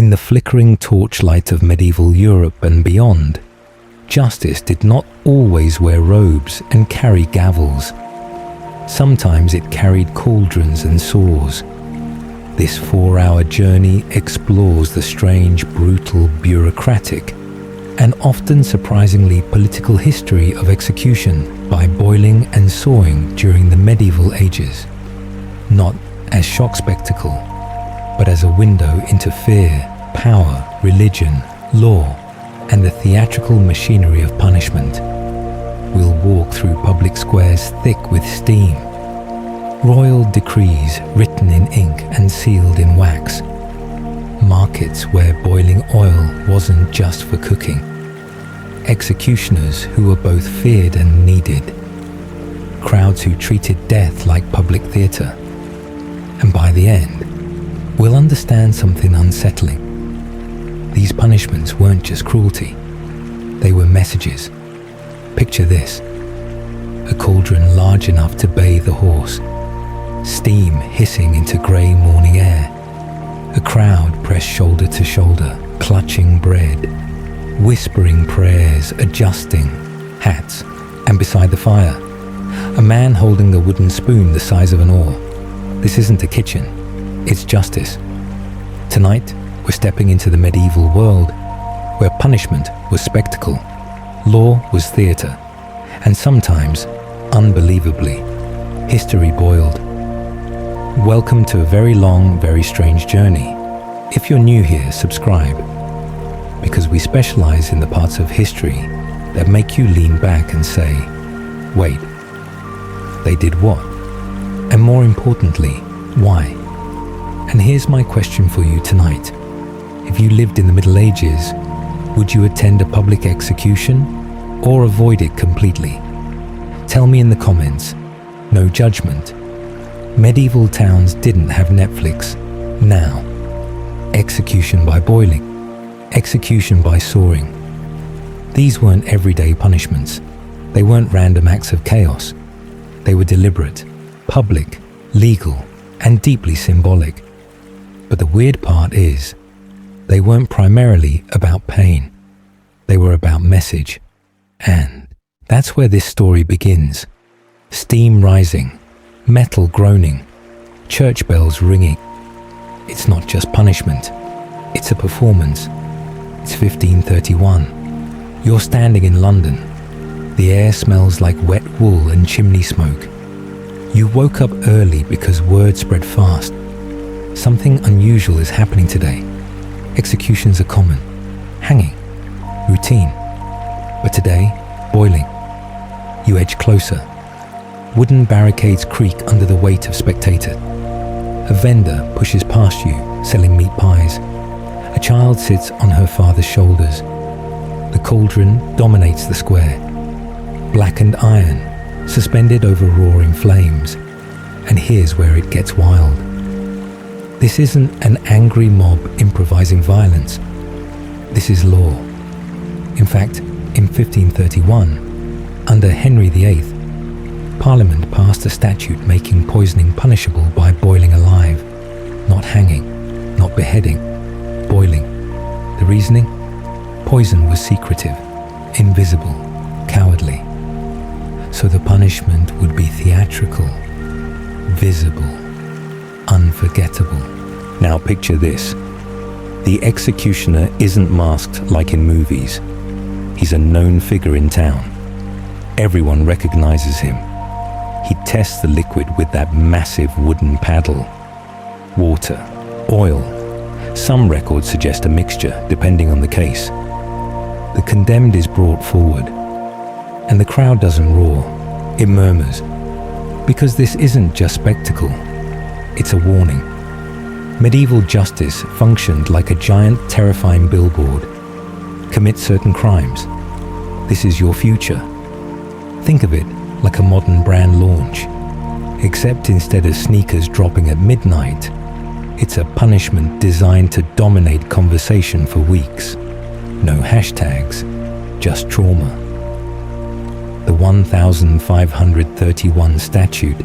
In the flickering torchlight of medieval Europe and beyond, justice did not always wear robes and carry gavels. Sometimes it carried cauldrons and saws. This 4-hour journey explores the strange, brutal, bureaucratic, and often surprisingly political history of execution by boiling and sawing during the medieval ages. Not as shock spectacle, but as a window into fear, power, religion, law, and the theatrical machinery of punishment. We'll walk through public squares thick with steam, royal decrees written in ink and sealed in wax, markets where boiling oil wasn't just for cooking, executioners who were both feared and needed, crowds who treated death like public theatre. And by the end, we'll understand something unsettling. These punishments weren't just cruelty, they were messages. Picture this: a cauldron large enough to bathe a horse, steam hissing into grey morning air, a crowd pressed shoulder to shoulder, clutching bread, whispering prayers, adjusting hats, and beside the fire, a man holding the wooden spoon the size of an oar. This isn't a kitchen, it's justice. Tonight, we're stepping into the medieval world, where punishment was spectacle, law was theatre, and sometimes, unbelievably, history boiled. Welcome to a very long, very strange journey. If you're new here, subscribe, because we specialize in the parts of history that make you lean back and say, wait, they did what? And more importantly, why? And here's my question for you tonight. If you lived in the Middle Ages, would you attend a public execution or avoid it completely? Tell me in the comments. No judgment. Medieval towns didn't have Netflix. Now, execution by boiling, execution by sawing. These weren't everyday punishments. They weren't random acts of chaos. They were deliberate, public, legal, and deeply symbolic. But the weird part is, they weren't primarily about pain. They were about message. And that's where this story begins. Steam rising, metal groaning, church bells ringing. It's not just punishment. It's a performance. It's 1531. You're standing in London. The air smells like wet wool and chimney smoke. You woke up early because word spread fast. Something unusual is happening today. Executions are common, hanging, routine. But today, boiling. You edge closer. Wooden barricades creak under the weight of spectators. A vendor pushes past you, selling meat pies. A child sits on her father's shoulders. The cauldron dominates the square. Blackened iron, suspended over roaring flames. And here's where it gets wild. This isn't an angry mob improvising violence. This is law. In fact, in 1531, under Henry VIII, Parliament passed a statute making poisoning punishable by boiling alive, not hanging, not beheading, boiling. The reasoning? Poison was secretive, invisible, cowardly. So the punishment would be theatrical, visible, unforgettable. Now picture this. The executioner isn't masked like in movies. He's a known figure in town. Everyone recognizes him. He tests the liquid with that massive wooden paddle. Water, oil. Some records suggest a mixture, depending on the case. The condemned is brought forward, and the crowd doesn't roar. It murmurs. Because this isn't just spectacle. It's a warning. Medieval justice functioned like a giant, terrifying billboard. Commit certain crimes. This is your future. Think of it like a modern brand launch. Except instead of sneakers dropping at midnight, it's a punishment designed to dominate conversation for weeks. No hashtags, just trauma. The 1531 statute,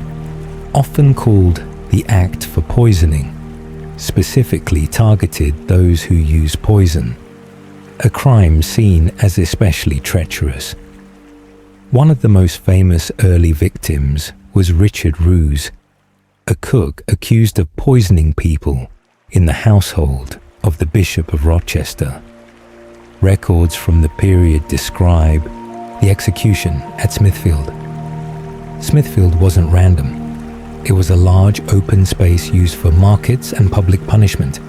often called the Act for Poisoning, specifically targeted those who use poison, a crime seen as especially treacherous. One of the most famous early victims was Richard Roos, a cook accused of poisoning people in the household of the Bishop of Rochester. Records from the period describe the execution at Smithfield. Smithfield wasn't random. It was a large open space used for markets and public punishment,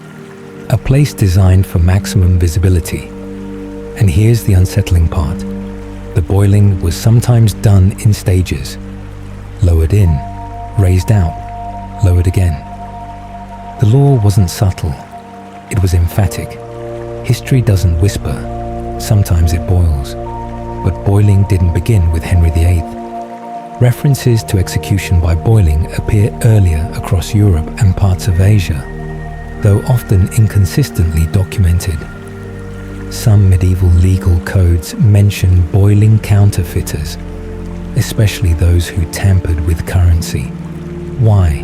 a place designed for maximum visibility. And here's the unsettling part. The boiling was sometimes done in stages. Lowered in, raised out, lowered again. The law wasn't subtle. It was emphatic. History doesn't whisper. Sometimes it boils. But boiling didn't begin with Henry VIII. References to execution by boiling appear earlier across Europe and parts of Asia, though often inconsistently documented. Some medieval legal codes mention boiling counterfeiters, especially those who tampered with currency. Why?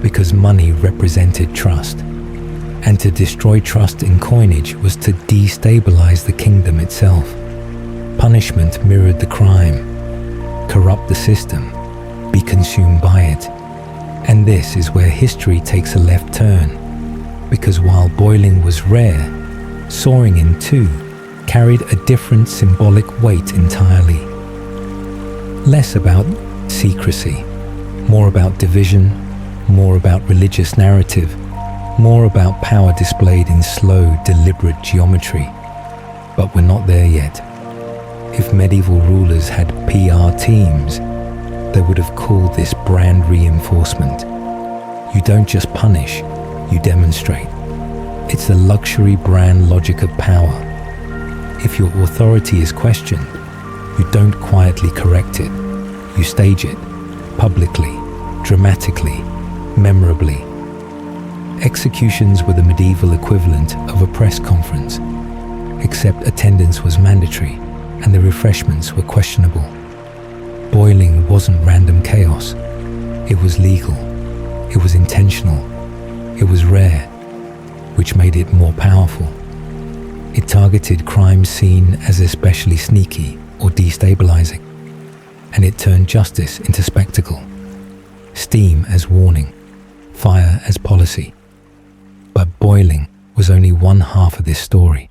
Because money represented trust, and to destroy trust in coinage was to destabilize the kingdom itself. Punishment mirrored the crime. Corrupt the system, be consumed by it. And this is where history takes a left turn, because while boiling was rare, sawing in two carried a different symbolic weight entirely. Less about secrecy, more about division, more about religious narrative, more about power displayed in slow, deliberate geometry. But we're not there yet. If medieval rulers had PR teams, they would have called this brand reinforcement. You don't just punish, you demonstrate. It's the luxury brand logic of power. If your authority is questioned, you don't quietly correct it. You stage it, publicly, dramatically, memorably. Executions were the medieval equivalent of a press conference, except attendance was mandatory and the refreshments were questionable. Boiling wasn't random chaos. It was legal. It was intentional. It was rare, which made it more powerful. It targeted crimes seen as especially sneaky or destabilizing, and it turned justice into spectacle, steam as warning, fire as policy. But boiling was only one half of this story,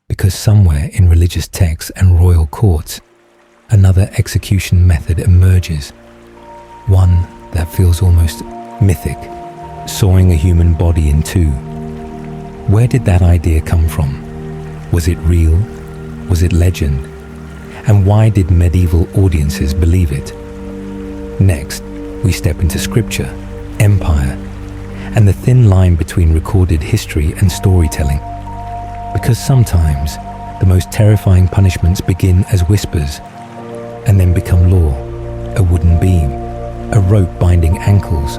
because somewhere in religious texts and royal courts, another execution method emerges, one that feels almost mythic, sawing a human body in two. Where did that idea come from? Was it real? Was it legend? And why did medieval audiences believe it? Next, we step into scripture, empire, and the thin line between recorded history and storytelling. Because sometimes the most terrifying punishments begin as whispers and then become law. A wooden beam, a rope binding ankles,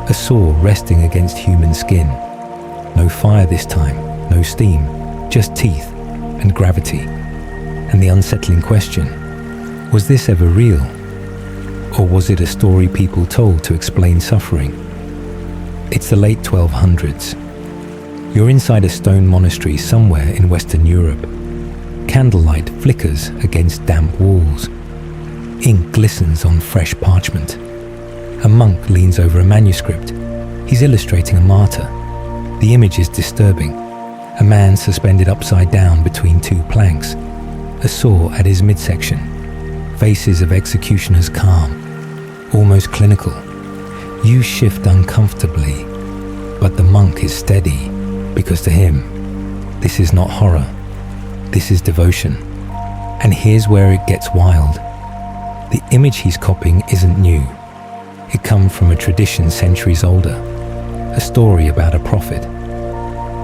a saw resting against human skin. No fire this time, no steam, just teeth and gravity. And the unsettling question, was this ever real? Or was it a story people told to explain suffering? It's the late 1200s. You're inside a stone monastery somewhere in Western Europe. Candlelight flickers against damp walls. Ink glistens on fresh parchment. A monk leans over a manuscript. He's illustrating a martyr. The image is disturbing. A man suspended upside down between two planks. A saw at his midsection. Faces of executioners calm, almost clinical. You shift uncomfortably, but the monk is steady. Because to him, this is not horror, this is devotion. And here's where it gets wild. The image he's copying isn't new. It comes from a tradition centuries older, a story about a prophet,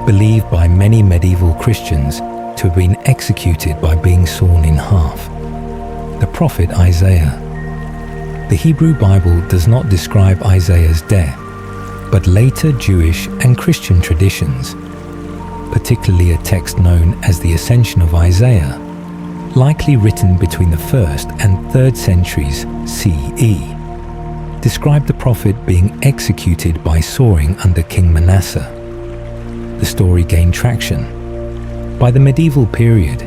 believed by many medieval Christians to have been executed by being sawn in half. The prophet Isaiah. The Hebrew Bible does not describe Isaiah's death, but later Jewish and Christian traditions, particularly a text known as the Ascension of Isaiah, likely written between the 1st and 3rd centuries CE, described the prophet being executed by sawing under King Manasseh. The story gained traction. By the medieval period,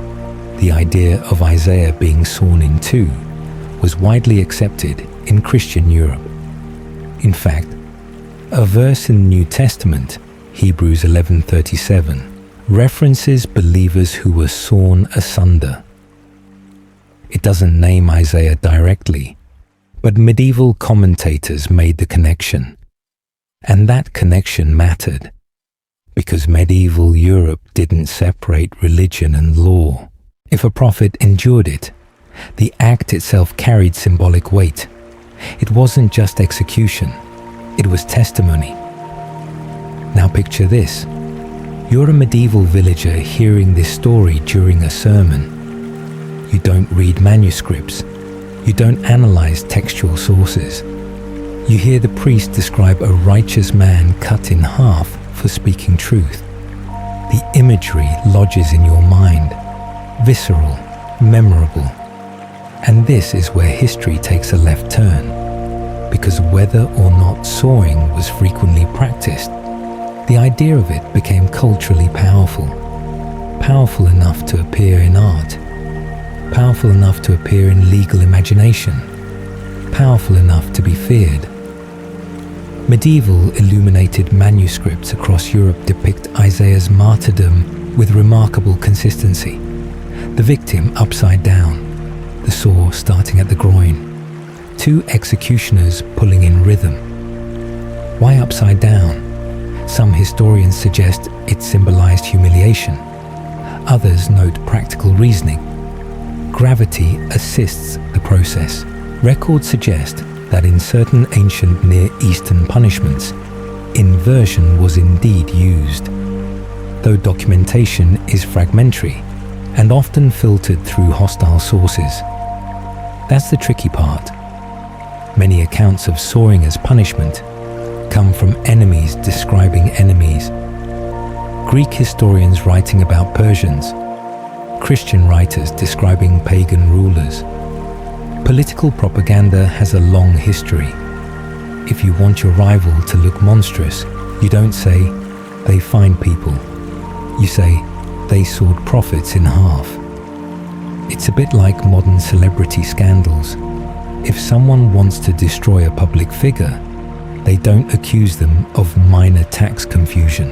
the idea of Isaiah being sawn in two was widely accepted in Christian Europe. In fact, a verse in the New Testament, Hebrews 11:37, references believers who were sawn asunder. It doesn't name Isaiah directly, but medieval commentators made the connection. And that connection mattered, because medieval Europe didn't separate religion and law. If a prophet endured it, the act itself carried symbolic weight. It wasn't just execution, it was testimony. Now picture this. You're a medieval villager hearing this story during a sermon. You don't read manuscripts. You don't analyze textual sources. You hear the priest describe a righteous man cut in half for speaking truth. The imagery lodges in your mind, visceral, memorable. And this is where history takes a left turn, because whether or not sawing was frequently practiced, the idea of it became culturally powerful, powerful enough to appear in art, powerful enough to appear in legal imagination, powerful enough to be feared. Medieval illuminated manuscripts across Europe depict Isaiah's martyrdom with remarkable consistency. The victim upside down, the saw starting at the groin, two executioners pulling in rhythm. Why upside down? Some historians suggest it symbolized humiliation. Others note practical reasoning. Gravity assists the process. Records suggest that in certain ancient Near Eastern punishments, inversion was indeed used, though documentation is fragmentary and often filtered through hostile sources. That's the tricky part. Many accounts of sawing as punishment come from enemies describing enemies. Greek historians writing about Persians, Christian writers describing pagan rulers. Political propaganda has a long history. If you want your rival to look monstrous, you don't say, "They find people." You say, "They sawed prophets in half." It's a bit like modern celebrity scandals. If someone wants to destroy a public figure, they don't accuse them of minor tax confusion.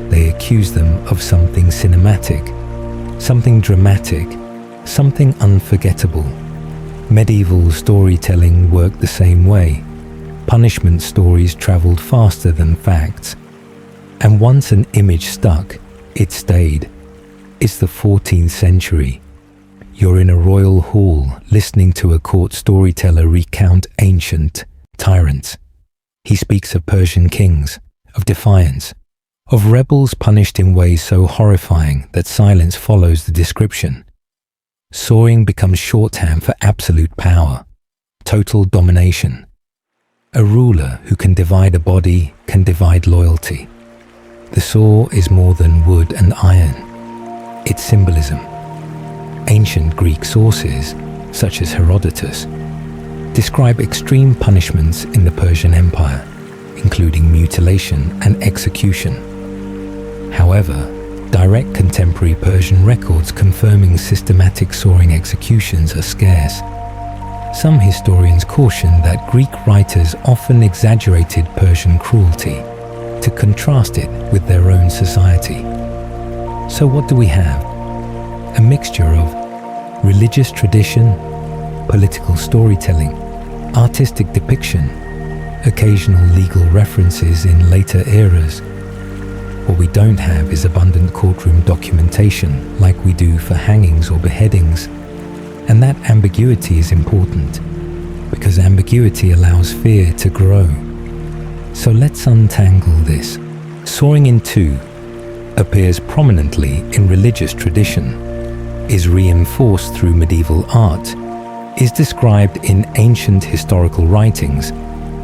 They accuse them of something cinematic, something dramatic, something unforgettable. Medieval storytelling worked the same way. Punishment stories traveled faster than facts. And once an image stuck, it stayed. It's the 14th century. You're in a royal hall listening to a court storyteller recount ancient tyrants. He speaks of Persian kings, of defiance, of rebels punished in ways so horrifying that silence follows the description. Sawing becomes shorthand for absolute power, total domination. A ruler who can divide a body can divide loyalty. The saw is more than wood and iron. It's symbolism. Ancient Greek sources, such as Herodotus, describe extreme punishments in the Persian Empire, including mutilation and execution. However, direct contemporary Persian records confirming systematic sawing executions are scarce. Some historians caution that Greek writers often exaggerated Persian cruelty to contrast it with their own society. So what do we have? A mixture of religious tradition, political storytelling, artistic depiction, occasional legal references in later eras. What we don't have is abundant courtroom documentation like we do for hangings or beheadings. And that ambiguity is important, because ambiguity allows fear to grow. So let's untangle this. Sawing in two appears prominently in religious tradition, is reinforced through medieval art, is described in ancient historical writings,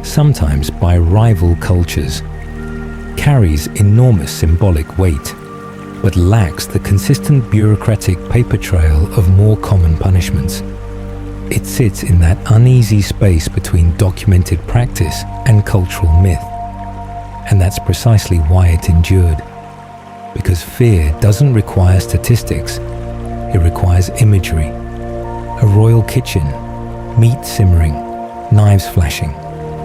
sometimes by rival cultures, carries enormous symbolic weight, but lacks the consistent bureaucratic paper trail of more common punishments. It sits in that uneasy space between documented practice and cultural myth. And that's precisely why it endured. Because fear doesn't require statistics, it requires imagery. A royal kitchen, meat simmering, knives flashing,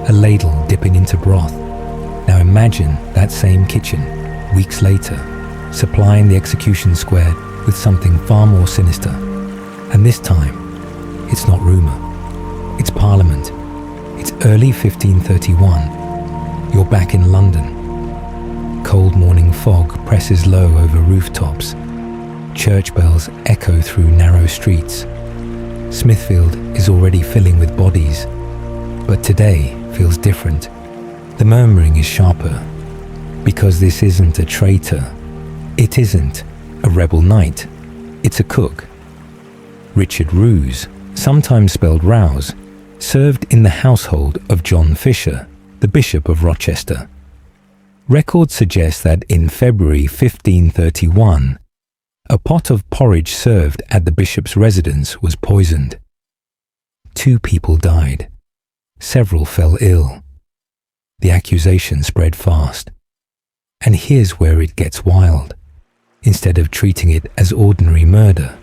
a ladle dipping into broth. Now imagine that same kitchen, weeks later, supplying the execution square with something far more sinister. And this time, it's not rumour, it's Parliament. It's early 1531. You're back in London. Cold morning fog presses low over rooftops. Church bells echo through narrow streets. Smithfield is already filling with bodies, but today feels different. The murmuring is sharper, because this isn't a traitor. It isn't a rebel knight. It's a cook. Richard Rouse, sometimes spelled Rouse, served in the household of John Fisher, the Bishop of Rochester. Records suggest that in February 1531, a pot of porridge served at the bishop's residence was poisoned. 2 people died. Several fell ill. The accusation spread fast. And here's where it gets wild. Instead of treating it as ordinary murder,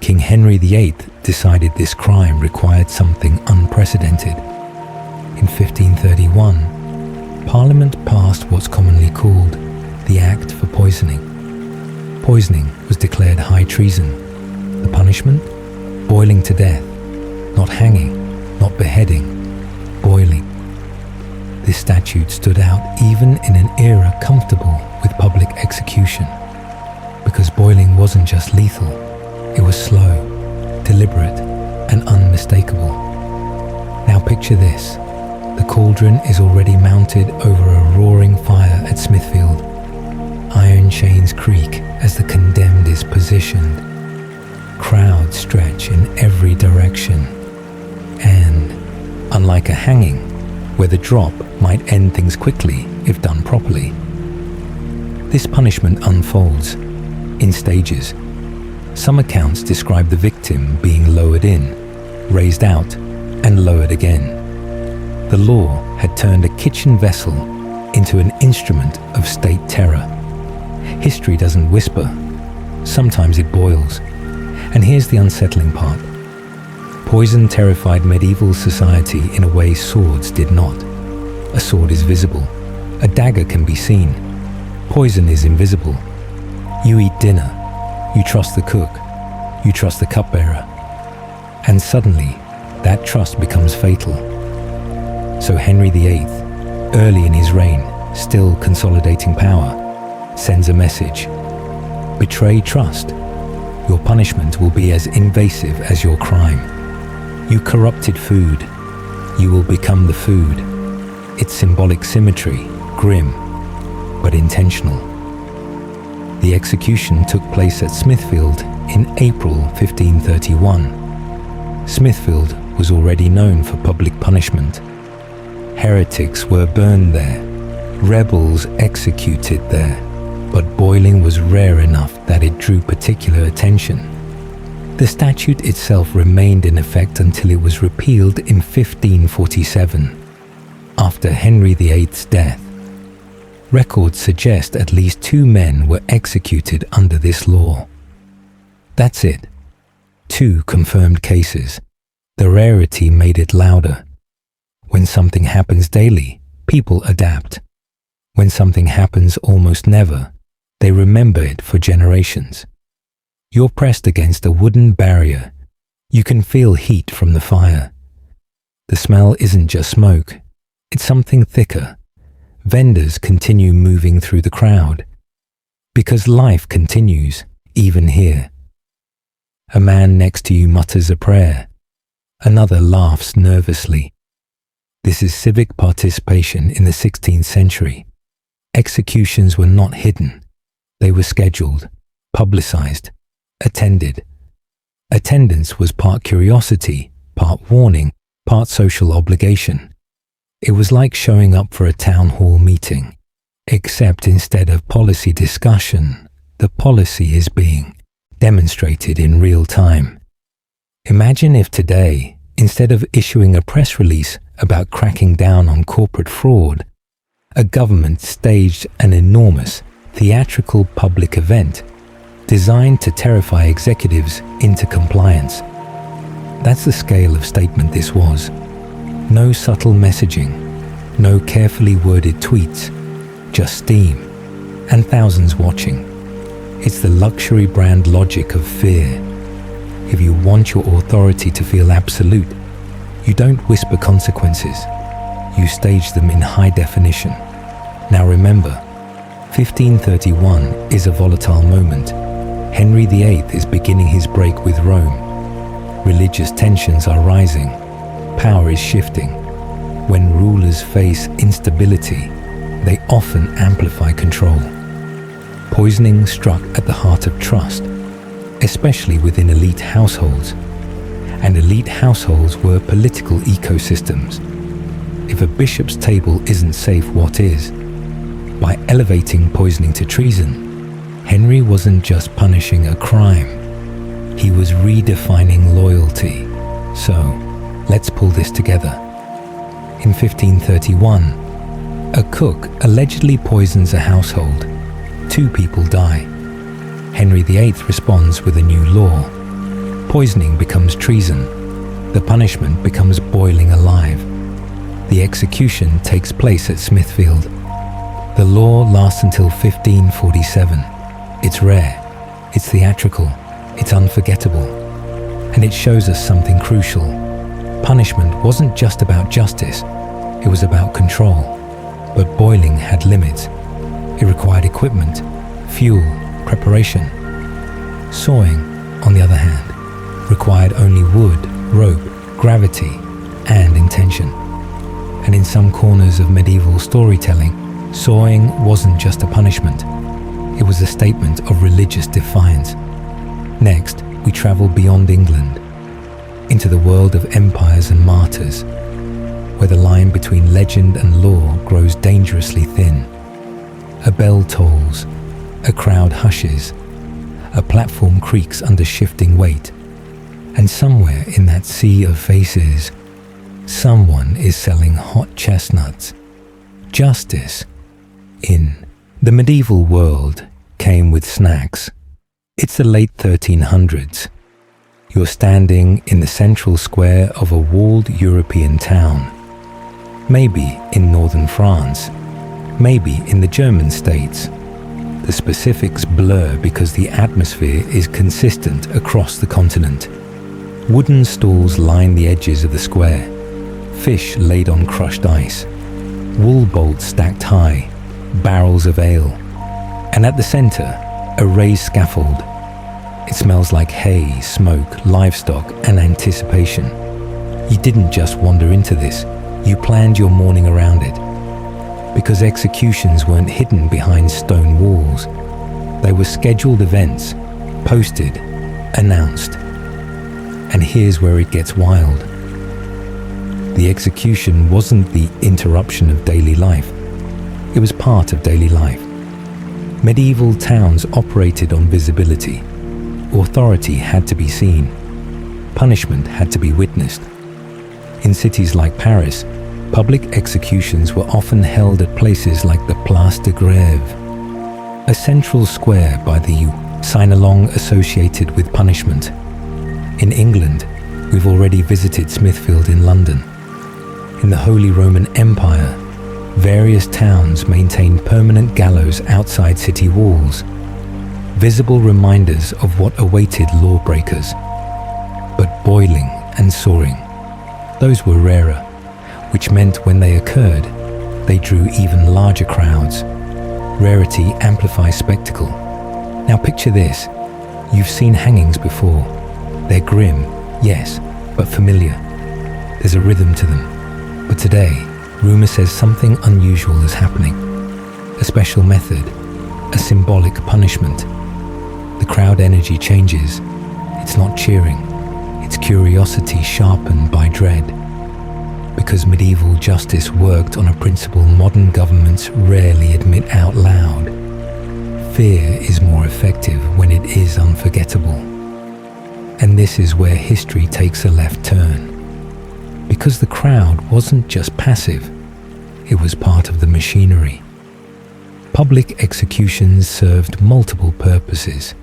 King Henry VIII decided this crime required something unprecedented. In 1531, Parliament passed what's commonly called the Act for Poisoning. Poisoning was declared high treason. The punishment? Boiling to death. Not hanging, not beheading, boiling. This statute stood out even in an era comfortable with public execution, because boiling wasn't just lethal, it was slow, deliberate, and unmistakable. Now picture this. The cauldron is already mounted over a roaring fire at Smithfield. Iron chains creak as the condemned is positioned. Crowds stretch in every direction. And, unlike a hanging, where the drop might end things quickly if done properly, this punishment unfolds in stages. Some accounts describe the victim being lowered in, raised out, and lowered again. The law had turned a kitchen vessel into an instrument of state terror. History doesn't whisper. Sometimes it boils. And here's the unsettling part. Poison terrified medieval society in a way swords did not. A sword is visible. A dagger can be seen. Poison is invisible. You eat dinner. You trust the cook. You trust the cupbearer. And suddenly, that trust becomes fatal. So Henry VIII, early in his reign, still consolidating power, sends a message. Betray trust. Your punishment will be as invasive as your crime. You corrupted food. You will become the food. It's symbolic symmetry, grim, but intentional. The execution took place at Smithfield in April 1531. Smithfield was already known for public punishment. Heretics were burned there, rebels executed there, but boiling was rare enough that it drew particular attention. The statute itself remained in effect until it was repealed in 1547, after Henry VIII's death. Records suggest at least 2 men were executed under this law. That's it. 2 confirmed cases. The rarity made it louder. When something happens daily, people adapt. When something happens almost never, they remember it for generations. You're pressed against a wooden barrier. You can feel heat from the fire. The smell isn't just smoke, it's something thicker. Vendors continue moving through the crowd. Because life continues, even here. A man next to you mutters a prayer. Another laughs nervously. This is civic participation in the 16th century. Executions were not hidden. They were scheduled, publicized, attended. Attendance was part curiosity, part warning, part social obligation. It was like showing up for a town hall meeting, except instead of policy discussion, the policy is being demonstrated in real time. Imagine if today, instead of issuing a press release about cracking down on corporate fraud, a government staged an enormous, theatrical public event designed to terrify executives into compliance. That's the scale of statement this was. No subtle messaging, no carefully worded tweets, just steam, and thousands watching. It's the luxury brand logic of fear. If you want your authority to feel absolute, you don't whisper consequences. You stage them in high definition. Now remember, 1531 is a volatile moment. Henry VIII is beginning his break with Rome. Religious tensions are rising. Power is shifting. When rulers face instability, they often amplify control. Poisoning struck at the heart of trust, especially within elite households. And elite households were political ecosystems. If a bishop's table isn't safe, what is? By elevating poisoning to treason, Henry wasn't just punishing a crime, he was redefining loyalty. So, let's pull this together. In 1531, a cook allegedly poisons a household. 2 people die. Henry VIII responds with a new law. Poisoning becomes treason. The punishment becomes boiling alive. The execution takes place at Smithfield. The law lasts until 1547. It's rare, it's theatrical, it's unforgettable. And it shows us something crucial. Punishment wasn't just about justice, it was about control. But boiling had limits. It required equipment, fuel, preparation. Sawing, on the other hand, required only wood, rope, gravity, and intention. And in some corners of medieval storytelling, sawing wasn't just a punishment. It was a statement of religious defiance. Next, we travel beyond England, into the world of empires and martyrs, where the line between legend and law grows dangerously thin. A bell tolls, a crowd hushes, a platform creaks under shifting weight, and somewhere in that sea of faces, someone is selling hot chestnuts. Justice, in the medieval world, came with snacks. It's the late 1300s. You're standing in the central square of a walled European town. Maybe in northern France, maybe in the German states. The specifics blur because the atmosphere is consistent across the continent. Wooden stalls line the edges of the square, fish laid on crushed ice, wool bolts stacked high, barrels of ale, and at the center, a raised scaffold. It smells like hay, smoke, livestock, and anticipation. You didn't just wander into this, you planned your morning around it. Because executions weren't hidden behind stone walls. They were scheduled events, posted, announced. And here's where it gets wild. The execution wasn't the interruption of daily life. It was part of daily life. Medieval towns operated on visibility. Authority had to be seen. Punishment had to be witnessed. In cities like Paris, public executions were often held at places like the Place de Grève, a central square by the sign-along associated with punishment. In England, we've already visited Smithfield in London. In the Holy Roman Empire, various towns maintained permanent gallows outside city walls, visible reminders of what awaited lawbreakers. But boiling and sawing, those were rarer, which meant when they occurred, they drew even larger crowds. Rarity amplifies spectacle. Now picture this. You've seen hangings before. They're grim, yes, but familiar. There's a rhythm to them. But today, rumor says something unusual is happening. A special method, a symbolic punishment. The crowd energy changes. It's not cheering. It's curiosity sharpened by dread. Because medieval justice worked on a principle modern governments rarely admit out loud. Fear is more effective when it is unforgettable. And this is where history takes a left turn. Because the crowd wasn't just passive, it was part of the machinery. Public executions served multiple purposes: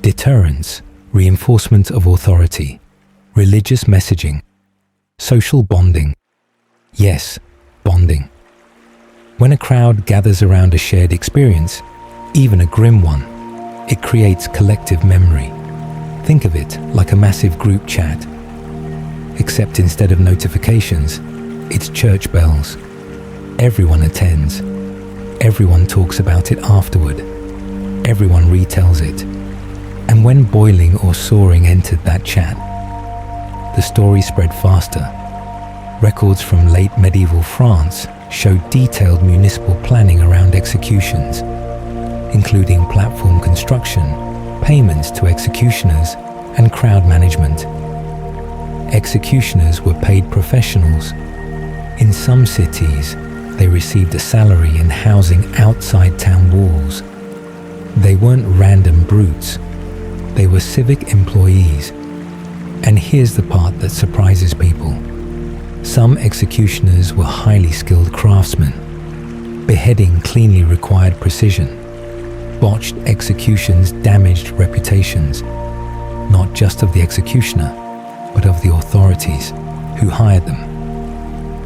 deterrence, reinforcement of authority, religious messaging, social bonding. Yes, bonding. When a crowd gathers around a shared experience, even a grim one, it creates collective memory. Think of it like a massive group chat. Except instead of notifications, it's church bells. Everyone attends. Everyone talks about it afterward. Everyone retells it. And when boiling or soaring entered that chat, the story spread faster. Records from late medieval France show detailed municipal planning around executions, including platform construction, payments to executioners, and crowd management. Executioners were paid professionals. In some cities, they received a salary and housing outside town walls. They weren't random brutes. They were civic employees. And here's the part that surprises people. Some executioners were highly skilled craftsmen. Beheading cleanly required precision. Botched executions damaged reputations, not just of the executioner, but of the authorities who hired them.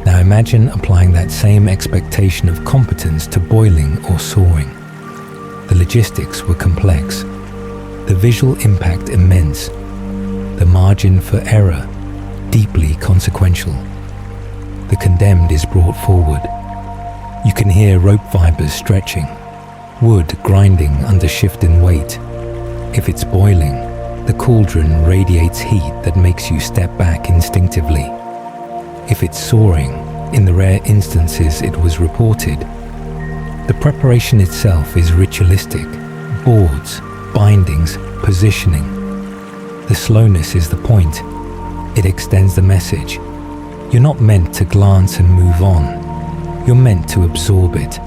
Now imagine applying that same expectation of competence to boiling or soaring. The logistics were complex, the visual impact immense, the margin for error deeply consequential. The condemned is brought forward. You can hear rope fibers stretching, wood grinding under shifting weight. If it's boiling, the cauldron radiates heat that makes you step back instinctively. If it's soaring, in the rare instances it was reported, the preparation itself is ritualistic: boards, bindings, positioning. The slowness is the point. It extends the message. You're not meant to glance and move on. You're meant to absorb it.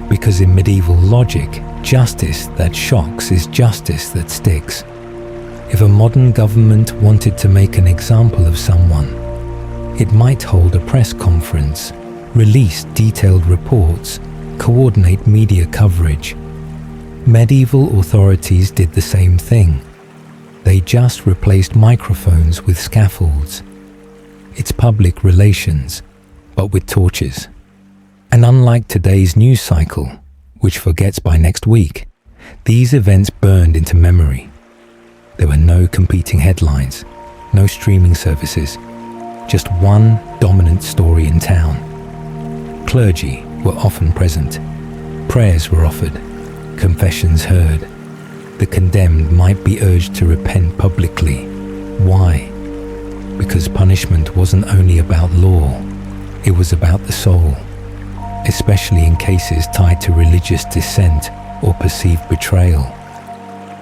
Because in medieval logic, justice that shocks is justice that sticks. If a modern government wanted to make an example of someone, it might hold a press conference, release detailed reports, coordinate media coverage. Medieval authorities did the same thing. They just replaced microphones with scaffolds. It's public relations, but with torches. And unlike today's news cycle, which forgets by next week, these events burned into memory. There were no competing headlines, no streaming services, just one dominant story in town. Clergy were often present. Prayers were offered, confessions heard. The condemned might be urged to repent publicly. Why? Because punishment wasn't only about law, it was about the soul, especially in cases tied to religious dissent or perceived betrayal.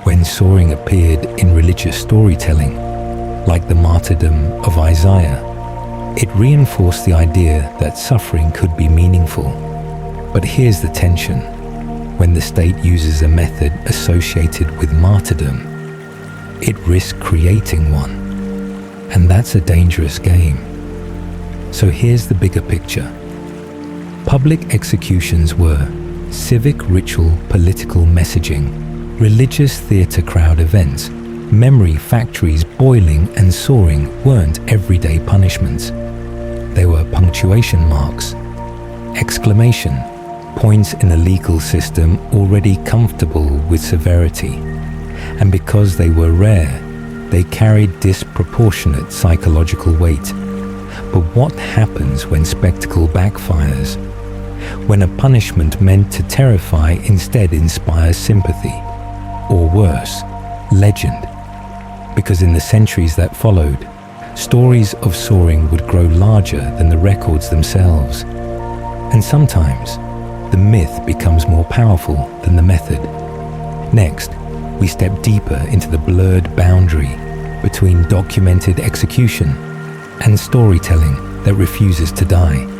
When soaring appeared in religious storytelling, like the martyrdom of Isaiah, it reinforced the idea that suffering could be meaningful. But here's the tension. When the state uses a method associated with martyrdom, it risks creating one. And that's a dangerous game. So here's the bigger picture. Public executions were civic ritual, political messaging, religious theatre crowd events. Memory factories boiling and soaring weren't everyday punishments. They were punctuation marks, exclamation points in a legal system already comfortable with severity. And because they were rare, they carried disproportionate psychological weight. But what happens when spectacle backfires? When a punishment meant to terrify instead inspires sympathy, or worse, legend? Because in the centuries that followed, stories of soaring would grow larger than the records themselves. And sometimes, the myth becomes more powerful than the method. Next, we step deeper into the blurred boundary between documented execution and storytelling that refuses to die.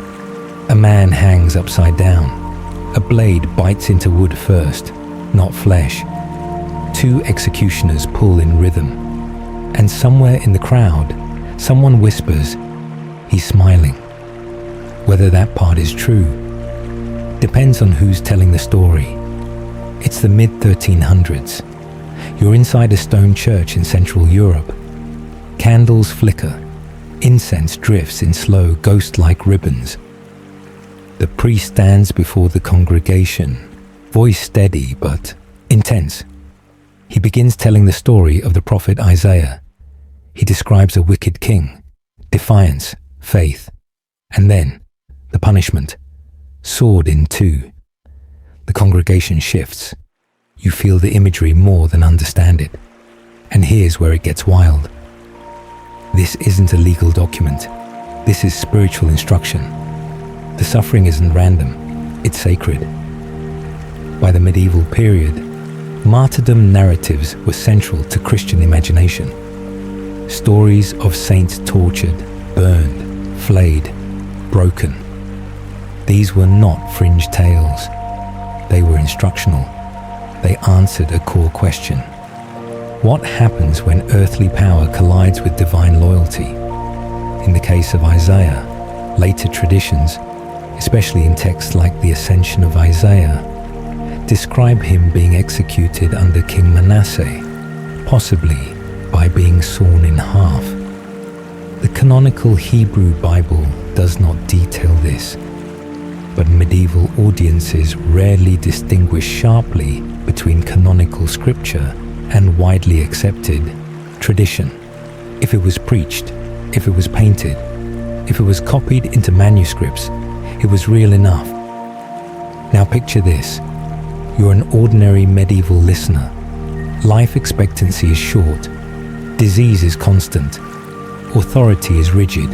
A man hangs upside down. A blade bites into wood first, not flesh. Two executioners pull in rhythm. And somewhere in the crowd, someone whispers, "He's smiling." Whether that part is true depends on who's telling the story. It's the mid-1300s. You're inside a stone church in Central Europe. Candles flicker. Incense drifts in slow, ghost-like ribbons. The priest stands before the congregation, voice steady but intense. He begins telling the story of the prophet Isaiah. He describes a wicked king, defiance, faith, and then the punishment, sawed in two. The congregation shifts. You feel the imagery more than understand it. And here's where it gets wild. This isn't a legal document. This is spiritual instruction. The suffering isn't random. It's sacred. By the medieval period, martyrdom narratives were central to Christian imagination. Stories of saints tortured, burned, flayed, broken. These were not fringe tales. They were instructional. They answered a core question. What happens when earthly power collides with divine loyalty? In the case of Isaiah, later traditions, especially in texts like the Ascension of Isaiah, describe him being executed under King Manasseh, possibly by being sawn in half. The canonical Hebrew Bible does not detail this, but medieval audiences rarely distinguish sharply between canonical scripture and widely accepted tradition. If it was preached, if it was painted, if it was copied into manuscripts, it was real enough. Now picture this. You're an ordinary medieval listener. Life expectancy is short. Disease is constant. Authority is rigid.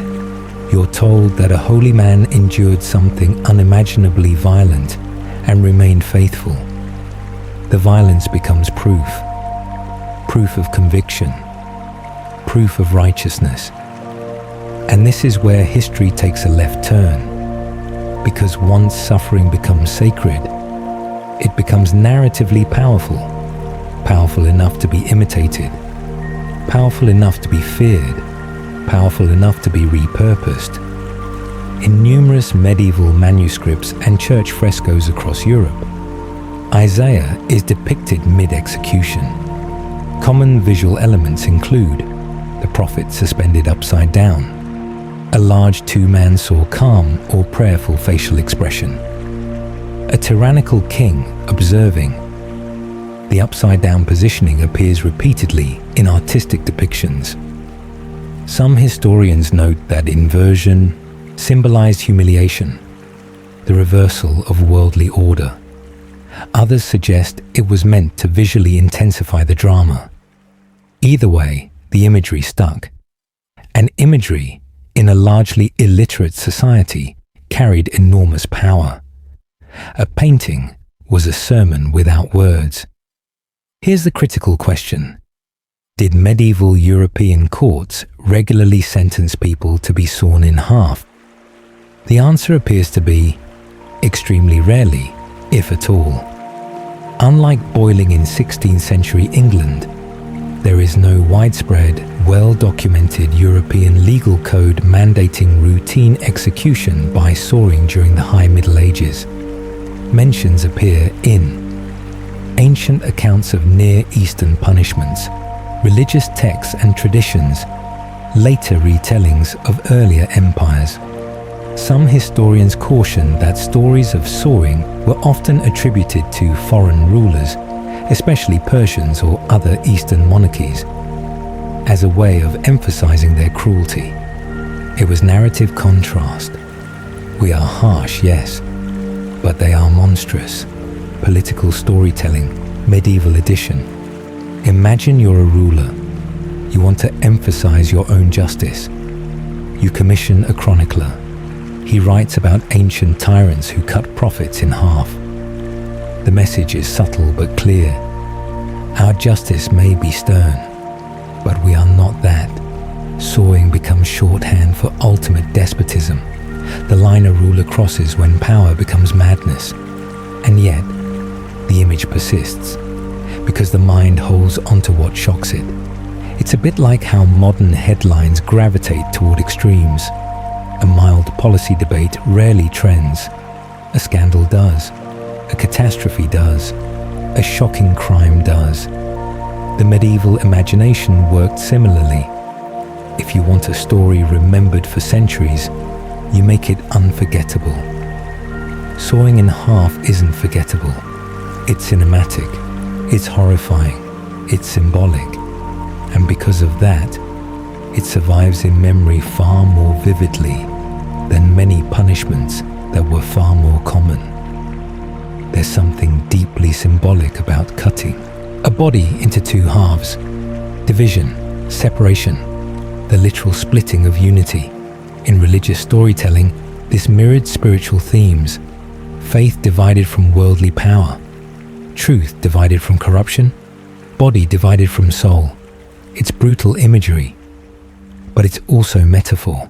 You're told that a holy man endured something unimaginably violent and remained faithful. The violence becomes proof. Proof of conviction. Proof of righteousness. And this is where history takes a left turn. Because once suffering becomes sacred, it becomes narratively powerful. Powerful enough to be imitated. Powerful enough to be feared. Powerful enough to be repurposed. In numerous medieval manuscripts and church frescoes across Europe, Isaiah is depicted mid-execution. Common visual elements include the prophet suspended upside down, a large two-man saw calm or prayerful facial expression, a tyrannical king observing. The upside-down positioning appears repeatedly in artistic depictions. Some historians note that inversion symbolized humiliation, the reversal of worldly order. Others suggest it was meant to visually intensify the drama. Either way, the imagery stuck. And imagery, in a largely illiterate society, carried enormous power. A painting was a sermon without words. Here's the critical question. Did medieval European courts regularly sentence people to be sawn in half? The answer appears to be extremely rarely, if at all. Unlike boiling in 16th century England, there is no widespread, well-documented European legal code mandating routine execution by sawing during the High Middle Ages. Mentions appear in ancient accounts of Near Eastern punishments, religious texts and traditions, later retellings of earlier empires. Some historians caution that stories of sawing were often attributed to foreign rulers, especially Persians or other Eastern monarchies, as a way of emphasizing their cruelty. It was narrative contrast. We are harsh, yes, but they are monstrous. Political storytelling, medieval edition. Imagine you're a ruler. You want to emphasize your own justice. You commission a chronicler. He writes about ancient tyrants who cut prophets in half. The message is subtle but clear. Our justice may be stern, but we are not that. Sawing becomes shorthand for ultimate despotism. The line a ruler crosses when power becomes madness. And yet, the image persists, because the mind holds onto what shocks it. It's a bit like how modern headlines gravitate toward extremes. A mild policy debate rarely trends. A scandal does. A catastrophe does. A shocking crime does. The medieval imagination worked similarly. If you want a story remembered for centuries, you make it unforgettable. Sawing in half isn't forgettable. It's cinematic. It's horrifying. It's symbolic. And because of that, it survives in memory far more vividly than many punishments that were far more common. There's something deeply symbolic about cutting a body into two halves. Division, separation, the literal splitting of unity. In religious storytelling, this mirrored spiritual themes. Faith divided from worldly power, truth divided from corruption, body divided from soul. It's brutal imagery, but it's also metaphor.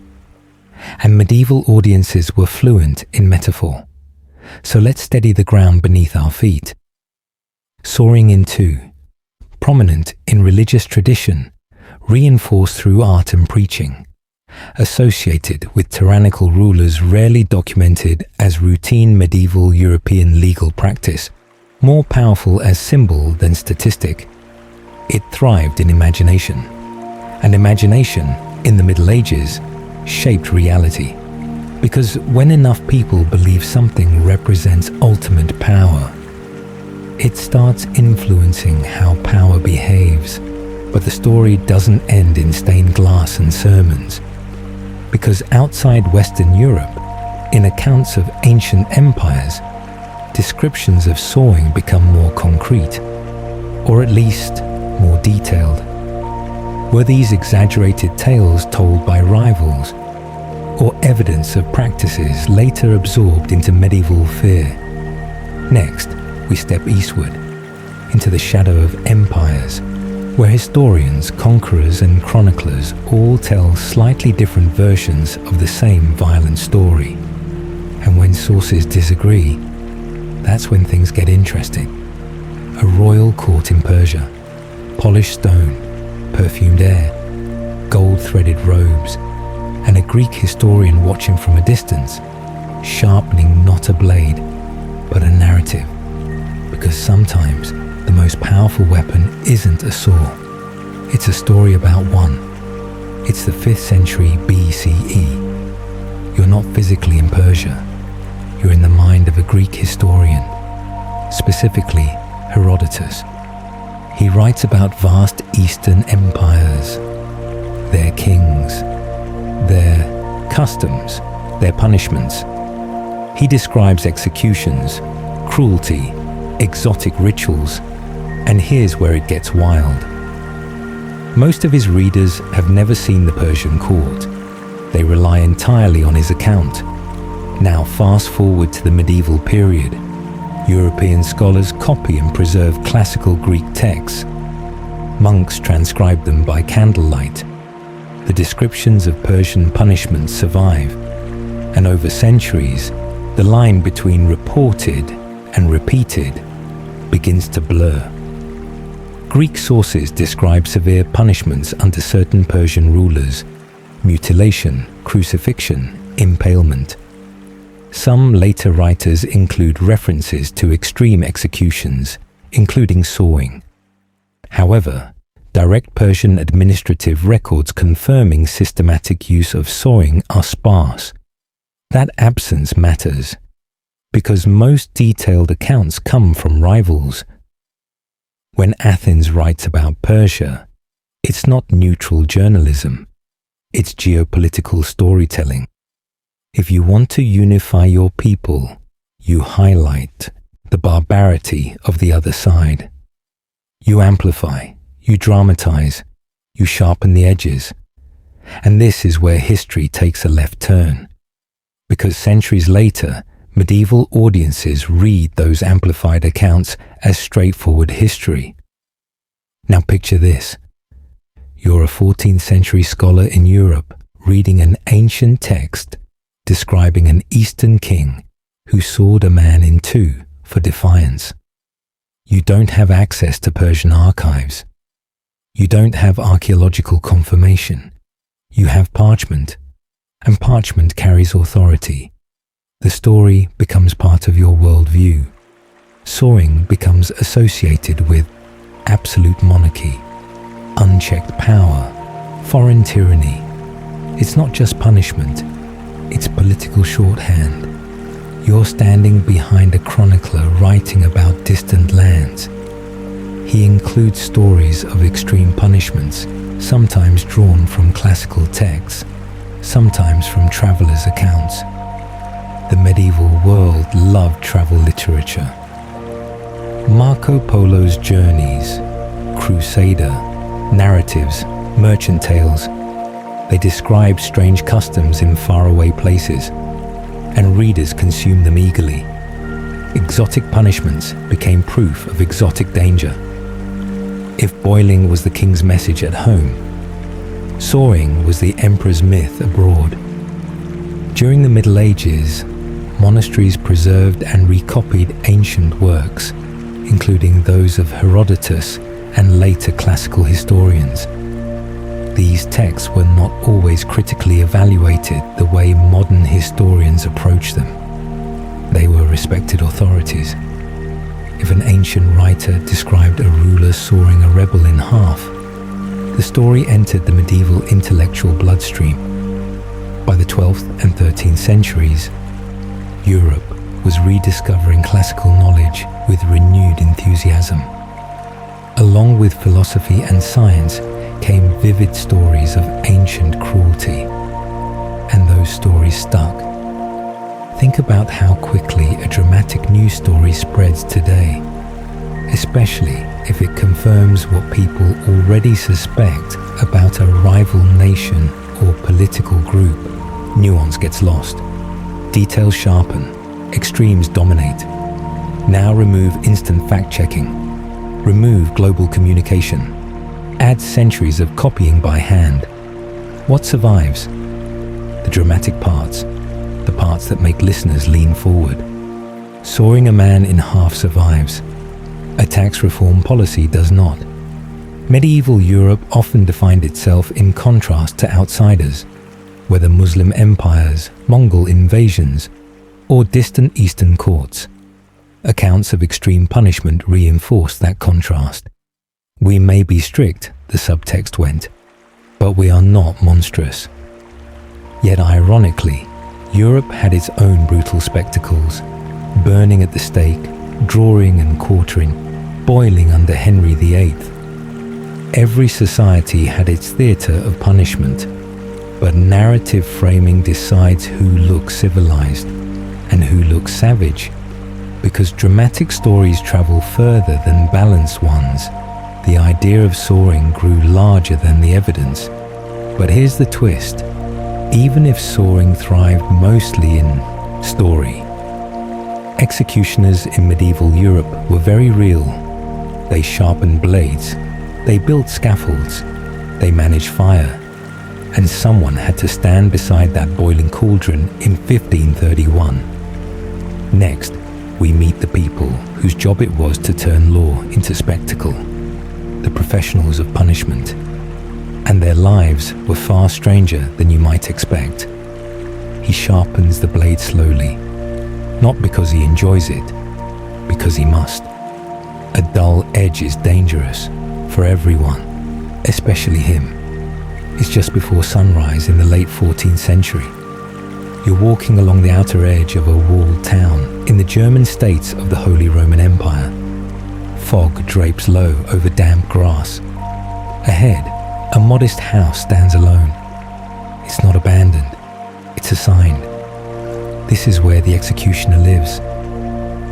And medieval audiences were fluent in metaphor. So let's steady the ground beneath our feet. Sawing in two, prominent in religious tradition, reinforced through art and preaching, associated with tyrannical rulers, rarely documented as routine medieval European legal practice, more powerful as symbol than statistic. It thrived in imagination, and imagination, in the Middle Ages, shaped reality. Because when enough people believe something represents ultimate power, it starts influencing how power behaves. But the story doesn't end in stained glass and sermons. Because outside Western Europe, in accounts of ancient empires, descriptions of sawing become more concrete, or at least more detailed. Were these exaggerated tales told by rivals, or evidence of practices later absorbed into medieval fear? Next, we step eastward, into the shadow of empires, where historians, conquerors, and chroniclers all tell slightly different versions of the same violent story. And when sources disagree, that's when things get interesting. A royal court in Persia, polished stone, perfumed air, gold-threaded robes, and a Greek historian watching from a distance, sharpening not a blade, but a narrative. Because sometimes the most powerful weapon isn't a saw. It's a story about one. It's the 5th century BCE. You're not physically in Persia. You're in the mind of a Greek historian, specifically Herodotus. He writes about vast Eastern empires, their kings, their customs, their punishments. He describes executions, cruelty, exotic rituals, and here's where it gets wild. Most of his readers have never seen the Persian court. They rely entirely on his account. Now fast forward to the medieval period. European scholars copy and preserve classical Greek texts. Monks transcribe them by candlelight. The descriptions of Persian punishments survive, and over centuries, the line between reported and repeated begins to blur. Greek sources describe severe punishments under certain Persian rulers: mutilation, crucifixion, impalement. Some later writers include references to extreme executions, including sawing. However, direct Persian administrative records confirming systematic use of sawing are sparse. That absence matters, because most detailed accounts come from rivals. When Athens writes about Persia, it's not neutral journalism, it's geopolitical storytelling. If you want to unify your people, you highlight the barbarity of the other side. You amplify, you dramatize, you sharpen the edges. And this is where history takes a left turn. Because centuries later, medieval audiences read those amplified accounts as straightforward history. Now picture this. You're a 14th century scholar in Europe reading an ancient text describing an Eastern king who sawed a man in two for defiance. You don't have access to Persian archives. You don't have archaeological confirmation. You have parchment, and parchment carries authority. The story becomes part of your worldview. Sawing becomes associated with absolute monarchy, unchecked power, foreign tyranny. It's not just punishment, it's political shorthand. You're standing behind a chronicler writing about distant lands. He includes stories of extreme punishments, sometimes drawn from classical texts, sometimes from travelers' accounts. The medieval world loved travel literature. Marco Polo's journeys, crusader, narratives, merchant tales, they describe strange customs in faraway places, and readers consume them eagerly. Exotic punishments became proof of exotic danger. If boiling was the king's message at home, sawing was the emperor's myth abroad. During the Middle Ages, monasteries preserved and recopied ancient works, including those of Herodotus and later classical historians. These texts were not always critically evaluated the way modern historians approach them. They were respected authorities. If an ancient writer described a ruler sawing a rebel in half, the story entered the medieval intellectual bloodstream. By the 12th and 13th centuries, Europe was rediscovering classical knowledge with renewed enthusiasm. Along with philosophy and science came vivid stories of ancient cruelty, and those stories stuck. Think about how quickly a dramatic news story spreads today, especially if it confirms what people already suspect about a rival nation or political group. Nuance gets lost. Details sharpen. Extremes dominate. Now remove instant fact-checking. Remove global communication. Add centuries of copying by hand. What survives? The dramatic parts. The parts that make listeners lean forward. Sawing a man in half survives. A tax reform policy does not. Medieval Europe often defined itself in contrast to outsiders, whether Muslim empires, Mongol invasions, or distant Eastern courts. Accounts of extreme punishment reinforced that contrast. We may be strict, the subtext went, but we are not monstrous. Yet ironically, Europe had its own brutal spectacles, burning at the stake, drawing and quartering, boiling under Henry VIII. Every society had its theatre of punishment, but narrative framing decides who looks civilized and who looks savage, because dramatic stories travel further than balanced ones. The idea of sawing grew larger than the evidence. But here's the twist. Even if sawing thrived mostly in story, executioners in medieval Europe were very real. They sharpened blades, they built scaffolds, they managed fire, and someone had to stand beside that boiling cauldron in 1531. Next, we meet the people whose job it was to turn law into spectacle, the professionals of punishment. And their lives were far stranger than you might expect. He sharpens the blade slowly, not because he enjoys it, because he must. A dull edge is dangerous for everyone, especially him. It's just before sunrise in the late 14th century. You're walking along the outer edge of a walled town in the German states of the Holy Roman Empire. Fog drapes low over damp grass. Ahead, a modest house stands alone. It's not abandoned, it's assigned. This is where the executioner lives.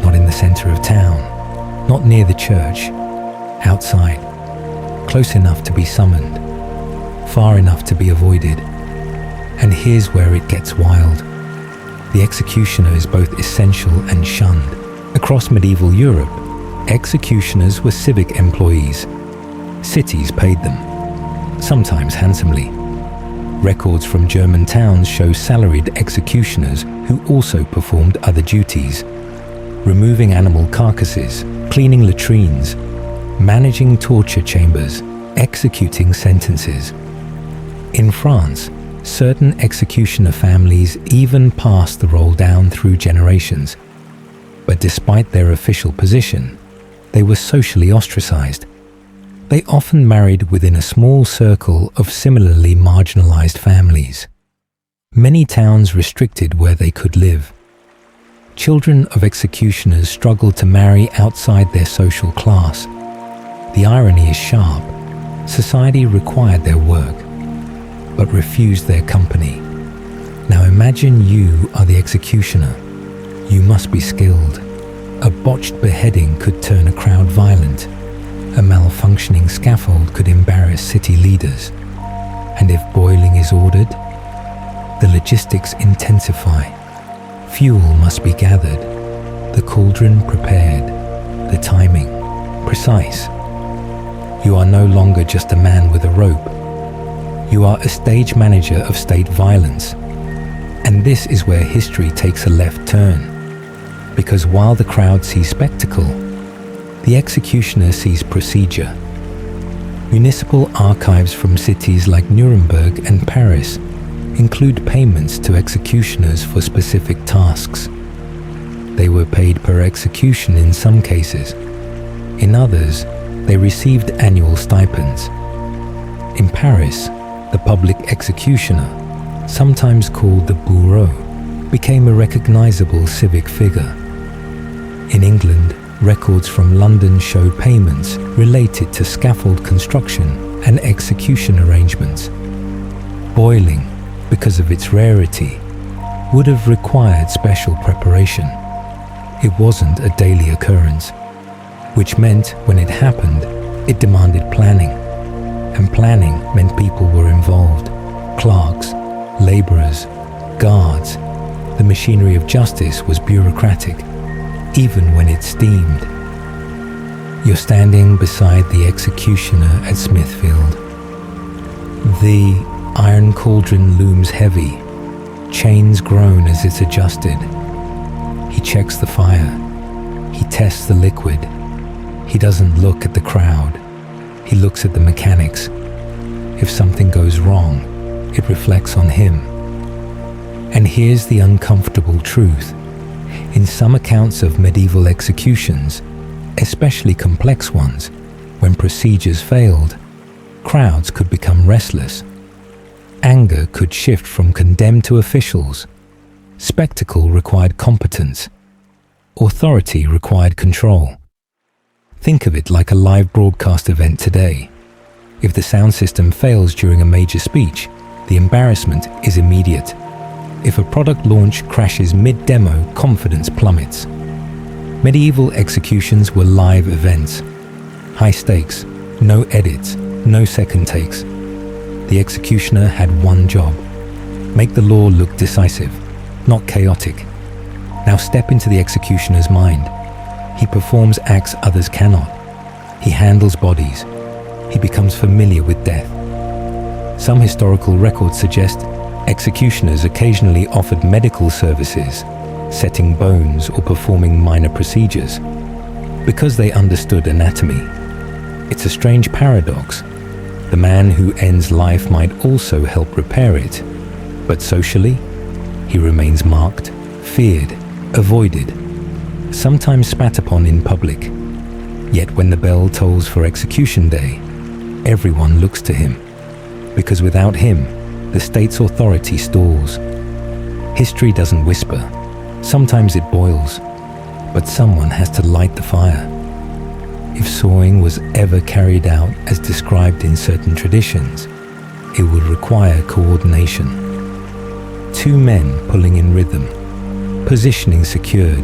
Not in the center of town, not near the church, outside, close enough to be summoned, far enough to be avoided. And here's where it gets wild. The executioner is both essential and shunned. Across medieval Europe, executioners were civic employees. Cities paid them, sometimes handsomely. Records from German towns show salaried executioners who also performed other duties, removing animal carcasses, cleaning latrines, managing torture chambers, executing sentences. In France, certain executioner families even passed the role down through generations. But despite their official position, they were socially ostracized. They often married within a small circle of similarly marginalized families. Many towns restricted where they could live. Children of executioners struggled to marry outside their social class. The irony is sharp. Society required their work, but refused their company. Now imagine you are the executioner. You must be skilled. A botched beheading could turn a crowd violent. A malfunctioning scaffold could embarrass city leaders. And if boiling is ordered, the logistics intensify. Fuel must be gathered, the cauldron prepared, the timing precise. You are no longer just a man with a rope. You are a stage manager of state violence. And this is where history takes a left turn. Because while the crowd sees spectacle, the executioner sees procedure. Municipal archives from cities like Nuremberg and Paris include payments to executioners for specific tasks. They were paid per execution in some cases. In others, they received annual stipends. In Paris, the public executioner, sometimes called the bourreau, became a recognizable civic figure. In England, records from London show payments related to scaffold construction and execution arrangements. Boiling, because of its rarity, would have required special preparation. It wasn't a daily occurrence, which meant when it happened, it demanded planning. And planning meant people were involved. Clerks, laborers, guards. The machinery of justice was bureaucratic, even when it steamed. You're standing beside the executioner at Smithfield. The iron cauldron looms heavy, chains groan as it's adjusted. He checks the fire. He tests the liquid. He doesn't look at the crowd. He looks at the mechanics. If something goes wrong, it reflects on him. And here's the uncomfortable truth. In some accounts of medieval executions, especially complex ones, when procedures failed, crowds could become restless. Anger could shift from condemned to officials. Spectacle required competence. Authority required control. Think of it like a live broadcast event today. If the sound system fails during a major speech, the embarrassment is immediate. If a product launch crashes mid-demo, confidence plummets. Medieval executions were live events. High stakes, no edits, no second takes. The executioner had one job: make the law look decisive, not chaotic. Now step into the executioner's mind. He performs acts others cannot. He handles bodies. He becomes familiar with death. Some historical records suggest executioners occasionally offered medical services, setting bones or performing minor procedures, because they understood anatomy. It's a strange paradox. The man who ends life might also help repair it, but socially, he remains marked, feared, avoided, sometimes spat upon in public. Yet when the bell tolls for execution day, everyone looks to him, because without him, the state's authority stalls. History doesn't whisper. Sometimes it boils, but someone has to light the fire. If sawing was ever carried out as described in certain traditions, it would require coordination. Two men pulling in rhythm, positioning secured,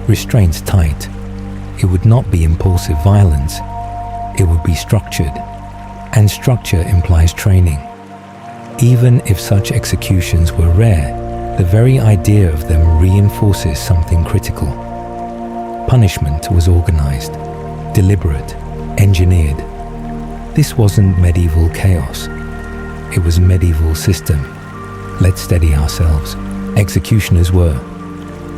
restraints tight. It would not be impulsive violence. It would be structured, and structure implies training. Even if such executions were rare, the very idea of them reinforces something critical. Punishment was organized, deliberate, engineered. This wasn't medieval chaos. It was medieval system. Let's steady ourselves. Executioners were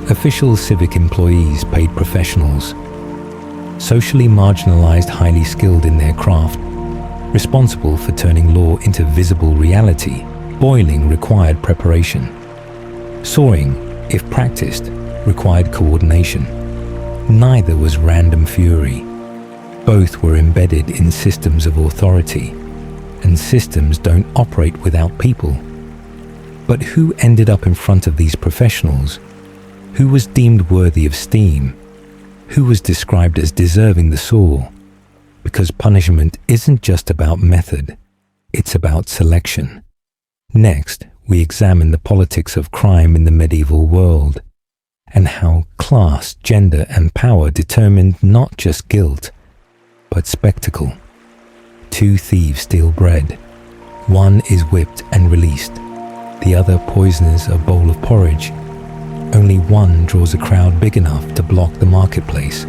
official civic employees, paid professionals, socially marginalized, highly skilled in their craft. responsible for turning law into visible reality. Boiling required preparation. Sawing, if practiced, required coordination. Neither was random fury. Both were embedded in systems of authority, and systems don't operate without people. But who ended up in front of these professionals? Who was deemed worthy of steam? Who was described as deserving the saw? Because punishment isn't just about method, it's about selection. Next, we examine the politics of crime in the medieval world, and how class, gender, and power determined not just guilt, but spectacle. 2 thieves steal bread. One is whipped and released. The other poisons a bowl of porridge. Only one draws a crowd big enough to block the marketplace.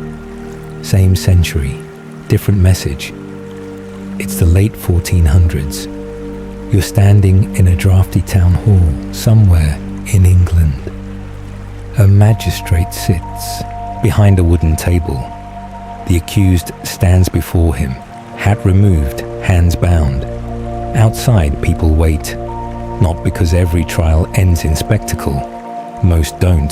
Same century, different message. It's the late 1400s. You're standing in a drafty town hall somewhere in England. A magistrate sits behind a wooden table. The accused stands before him, hat removed, hands bound. Outside, people wait, not because every trial ends in spectacle. Most don't.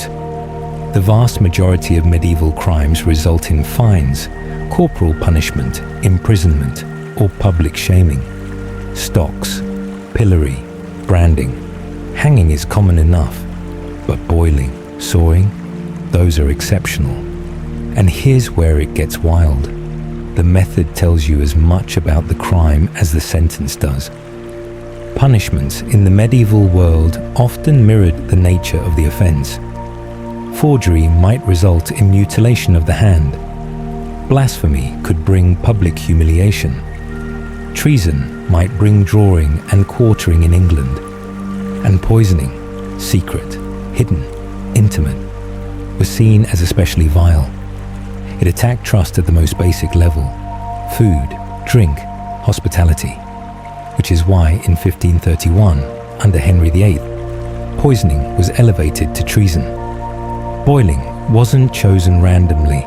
The vast majority of medieval crimes result in fines, corporal punishment, imprisonment, or public shaming. Stocks, pillory, branding. Hanging is common enough, but boiling, sawing, those are exceptional. And here's where it gets wild. The method tells you as much about the crime as the sentence does. Punishments in the medieval world often mirrored the nature of the offense. Forgery might result in mutilation of the hand. Blasphemy could bring public humiliation. Treason might bring drawing and quartering in England. And poisoning, secret, hidden, intimate, was seen as especially vile. It attacked trust at the most basic level: food, drink, hospitality. Which is why in 1531, under Henry VIII, poisoning was elevated to treason. Boiling wasn't chosen randomly.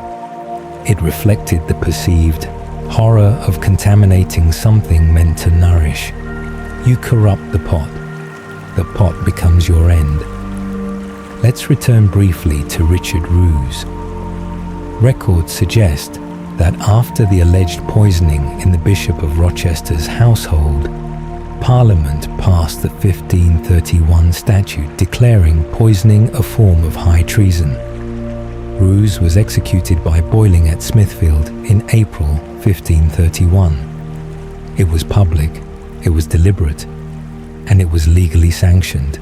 It reflected the perceived horror of contaminating something meant to nourish. You corrupt the pot becomes your end. Let's return briefly to Richard Roos. Records suggest that after the alleged poisoning in the Bishop of Rochester's household, Parliament passed the 1531 statute declaring poisoning a form of high treason. Roos was executed by boiling at Smithfield in April 1531. It was public, it was deliberate, and it was legally sanctioned.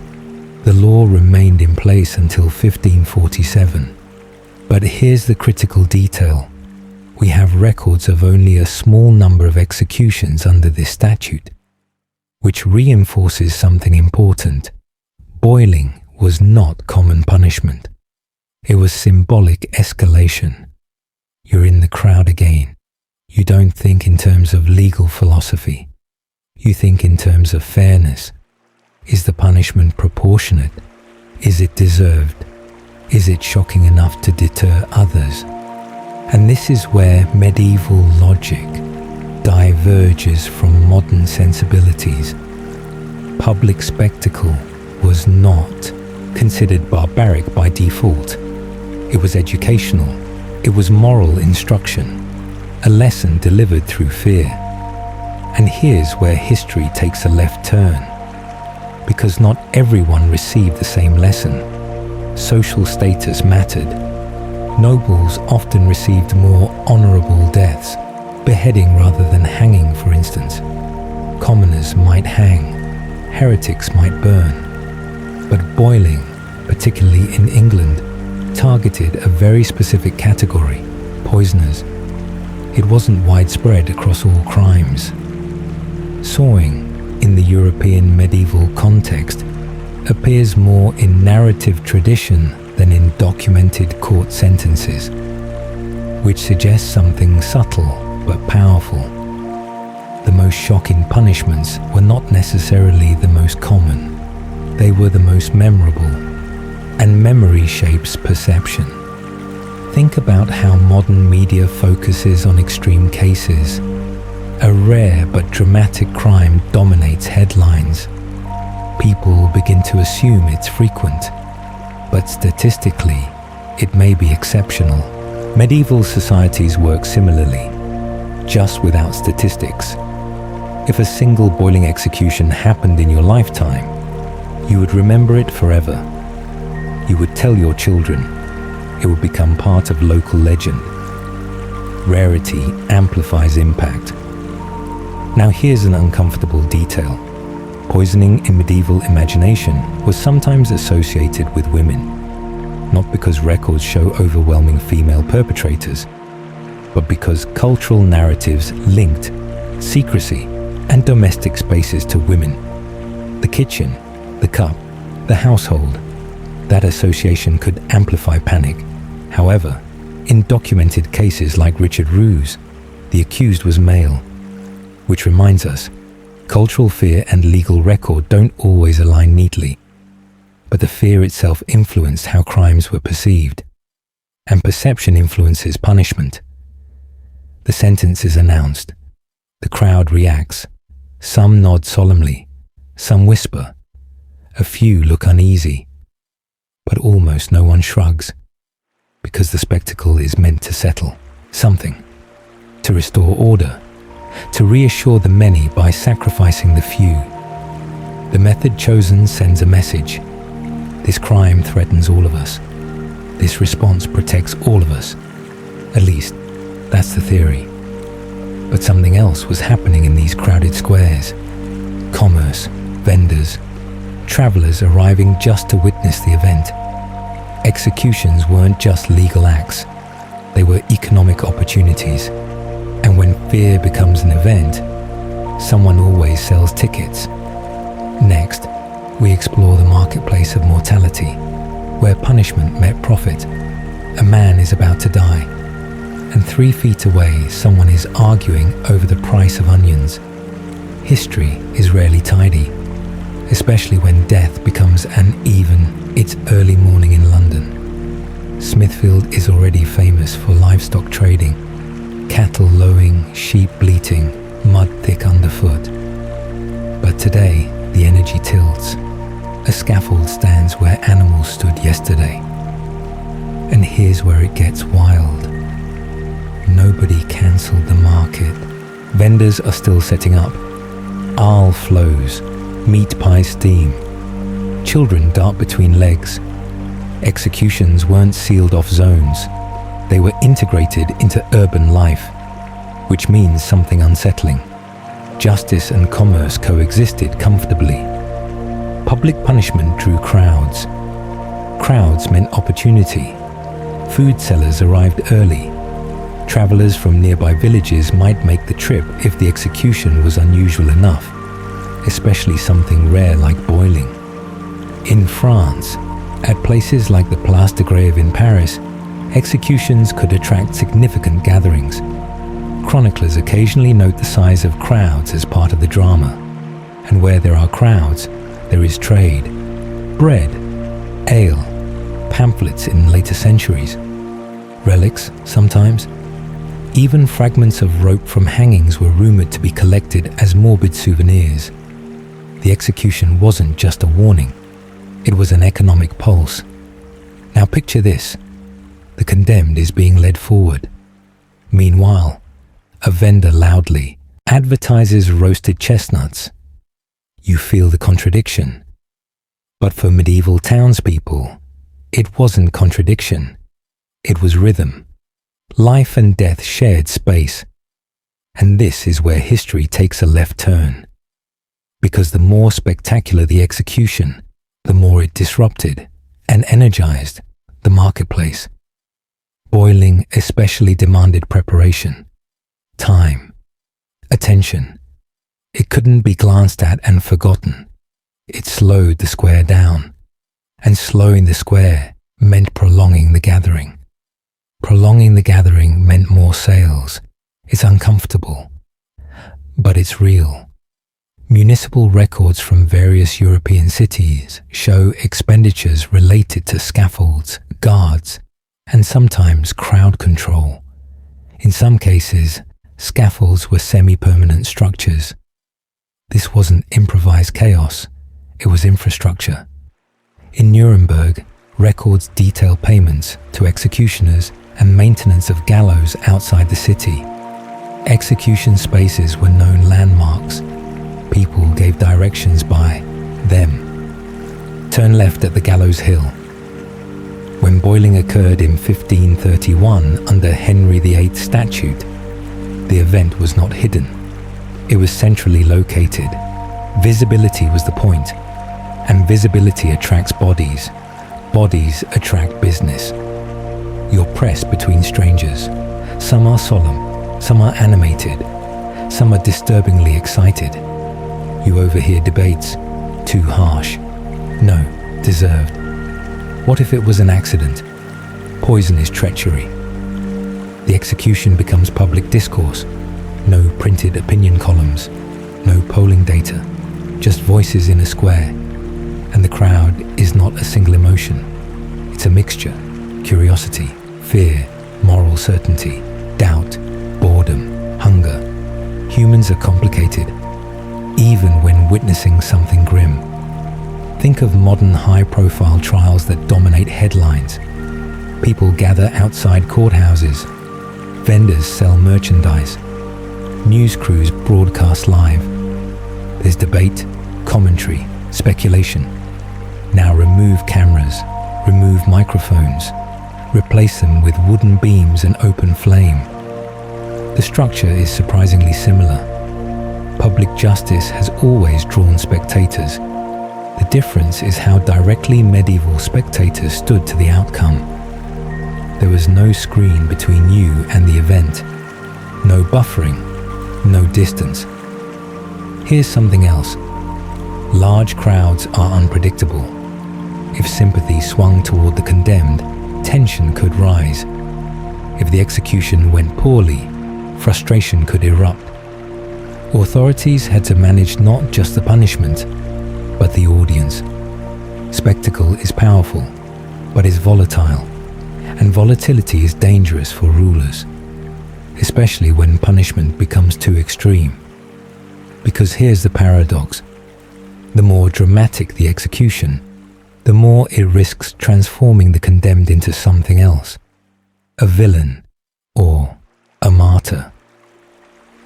The law remained in place until 1547. But here's the critical detail. We have records of only a small number of executions under this statute, which reinforces something important. Boiling was not common punishment. It was symbolic escalation. You're in the crowd again. You don't think in terms of legal philosophy. You think in terms of fairness. Is the punishment proportionate? Is it deserved? Is it shocking enough to deter others? And this is where medieval logic diverges from modern sensibilities. Public spectacle was not considered barbaric by default. It was educational. It was moral instruction, a lesson delivered through fear. And here's where history takes a left turn. Because not everyone received the same lesson. Social status mattered. Nobles often received more honorable deaths, beheading rather than hanging, for instance. Commoners might hang, heretics might burn. But boiling, particularly in England, targeted a very specific category: poisoners. It wasn't widespread across all crimes. Sawing, in the European medieval context, appears more in narrative tradition than in documented court sentences, which suggests something subtle but powerful. The most shocking punishments were not necessarily the most common. They were the most memorable, and memory shapes perception. Think about how modern media focuses on extreme cases. A rare but dramatic crime dominates headlines. People begin to assume it's frequent, but statistically, it may be exceptional. Medieval societies work similarly, just without statistics. If a single boiling execution happened in your lifetime, you would remember it forever. You would tell your children. It would become part of local legend. Rarity amplifies impact. Now here's an uncomfortable detail. Poisoning in medieval imagination was sometimes associated with women, not because records show overwhelming female perpetrators, but because cultural narratives linked secrecy and domestic spaces to women. The kitchen, the cup, the household. That association could amplify panic. However, in documented cases like Richard Roos, the accused was male, which reminds us, cultural fear and legal record don't always align neatly, but the fear itself influenced how crimes were perceived, and perception influences punishment. The sentence is announced. The crowd reacts. Some nod solemnly, some whisper. A few look uneasy, but almost no one shrugs, because the spectacle is meant to settle something, to restore order, to reassure the many by sacrificing the few. The method chosen sends a message. This crime threatens all of us. This response protects all of us. At least, that's the theory. But something else was happening in these crowded squares. Commerce, vendors, travelers arriving just to witness the event. Executions weren't just legal acts. They were economic opportunities. And when fear becomes an event, someone always sells tickets. Next, we explore the marketplace of mortality, where punishment met profit. A man is about to die, and 3 feet away someone is arguing over the price of onions. History is rarely tidy, especially when death becomes it's early morning in London. Smithfield is already famous for livestock trading. Cattle lowing, sheep bleating, mud thick underfoot. But today, the energy tilts. A scaffold stands where animals stood yesterday. And here's where it gets wild. Nobody cancelled the market. Vendors are still setting up. Aal flows, meat pies steam. Children dart between legs. Executions weren't sealed off zones. They were integrated into urban life, which means something unsettling. Justice and commerce coexisted comfortably. Public punishment drew crowds. Crowds meant opportunity. Food sellers arrived early. Travelers from nearby villages might make the trip if the execution was unusual enough, especially something rare like boiling. In France, at places like the Place de Grève in Paris, executions could attract significant gatherings. Chroniclers occasionally note the size of crowds as part of the drama. And where there are crowds, there is trade. Bread, ale, pamphlets in later centuries, relics sometimes. Even fragments of rope from hangings were rumored to be collected as morbid souvenirs. The execution wasn't just a warning, it was an economic pulse. Now picture this. The condemned is being led forward. Meanwhile, a vendor loudly advertises roasted chestnuts. You feel the contradiction. But for medieval townspeople, it wasn't contradiction. It was rhythm. Life and death shared space. And this is where history takes a left turn. Because the more spectacular the execution, the more it disrupted and energized the marketplace. Boiling especially demanded preparation, time, attention. It couldn't be glanced at and forgotten. It slowed the square down, and slowing the square meant prolonging the gathering. Prolonging the gathering meant more sales. It's uncomfortable, but it's real. Municipal records from various European cities show expenditures related to scaffolds, guards, and sometimes crowd control. In some cases, Scaffolds were semi-permanent structures. This wasn't improvised chaos, it was infrastructure. In Nuremberg, records detail payments to executioners and maintenance of gallows outside the city. Execution spaces were known landmarks. People gave directions by them. Turn left at the gallows hill. When boiling occurred in 1531 under Henry VIII statute, the event was not hidden. It was centrally located. Visibility was the point, and visibility attracts bodies. Bodies attract business. You're pressed between strangers. Some are solemn, some are animated, some are disturbingly excited. You overhear debates. Too harsh. No, deserved. What if it was an accident? Poison is treachery. The execution becomes public discourse. No printed opinion columns, no polling data, just voices in a square. And the crowd is not a single emotion. It's a mixture: curiosity, fear, moral certainty, doubt, boredom, hunger. Humans are complicated, even when witnessing something grim. Think of modern high-profile trials that dominate headlines. People gather outside courthouses. Vendors sell merchandise. News crews broadcast live. There's debate, commentary, speculation. Now remove cameras, remove microphones, replace them with wooden beams and open flame. The structure is surprisingly similar. Public justice has always drawn spectators. The difference is how directly medieval spectators stood to the outcome. There was no screen between you and the event. No buffering, no distance. Here's something else. Large crowds are unpredictable. If sympathy swung toward the condemned, tension could rise. If the execution went poorly, frustration could erupt. Authorities had to manage not just the punishment, but the audience. Spectacle is powerful, but is volatile, and volatility is dangerous for rulers, especially when punishment becomes too extreme. Because here's the paradox. The more dramatic the execution, the more it risks transforming the condemned into something else, a villain or a martyr.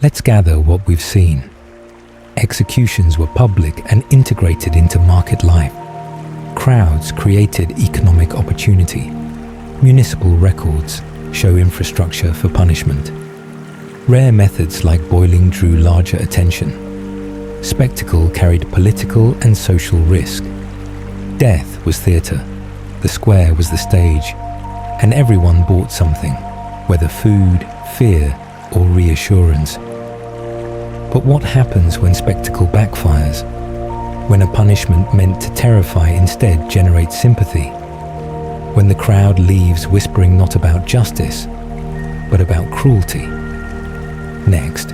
Let's gather what we've seen. Executions were public and integrated into market life. Crowds created economic opportunity. Municipal records show infrastructure for punishment. Rare methods like boiling drew larger attention. Spectacle carried political and social risk. Death was theatre. The square was the stage. And everyone bought something, whether food, fear, or reassurance. But what happens when spectacle backfires? When a punishment meant to terrify instead generates sympathy? When the crowd leaves whispering not about justice, but about cruelty? Next,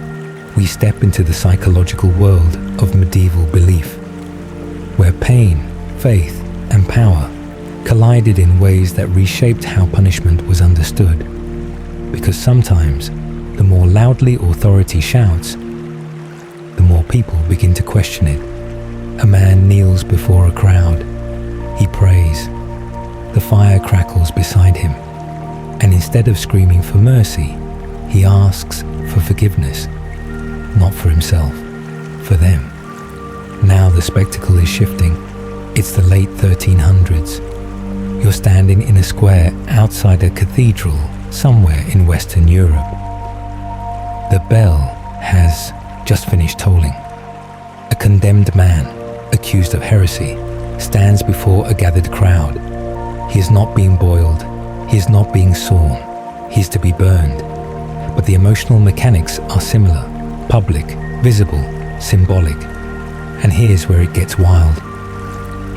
we step into the psychological world of medieval belief, where pain, faith, and power collided in ways that reshaped how punishment was understood. Because sometimes, the more loudly authority shouts, the more people begin to question it. A man kneels before a crowd. He prays. The fire crackles beside him. And instead of screaming for mercy, he asks for forgiveness. Not for himself, for them. Now the spectacle is shifting. It's the late 1300s. You're standing in a square outside a cathedral somewhere in Western Europe. The bell has just finished tolling. A condemned man, accused of heresy, stands before a gathered crowd. He is not being boiled. He is not being sawn. He is to be burned. But the emotional mechanics are similar: public, visible, symbolic. And here's where it gets wild.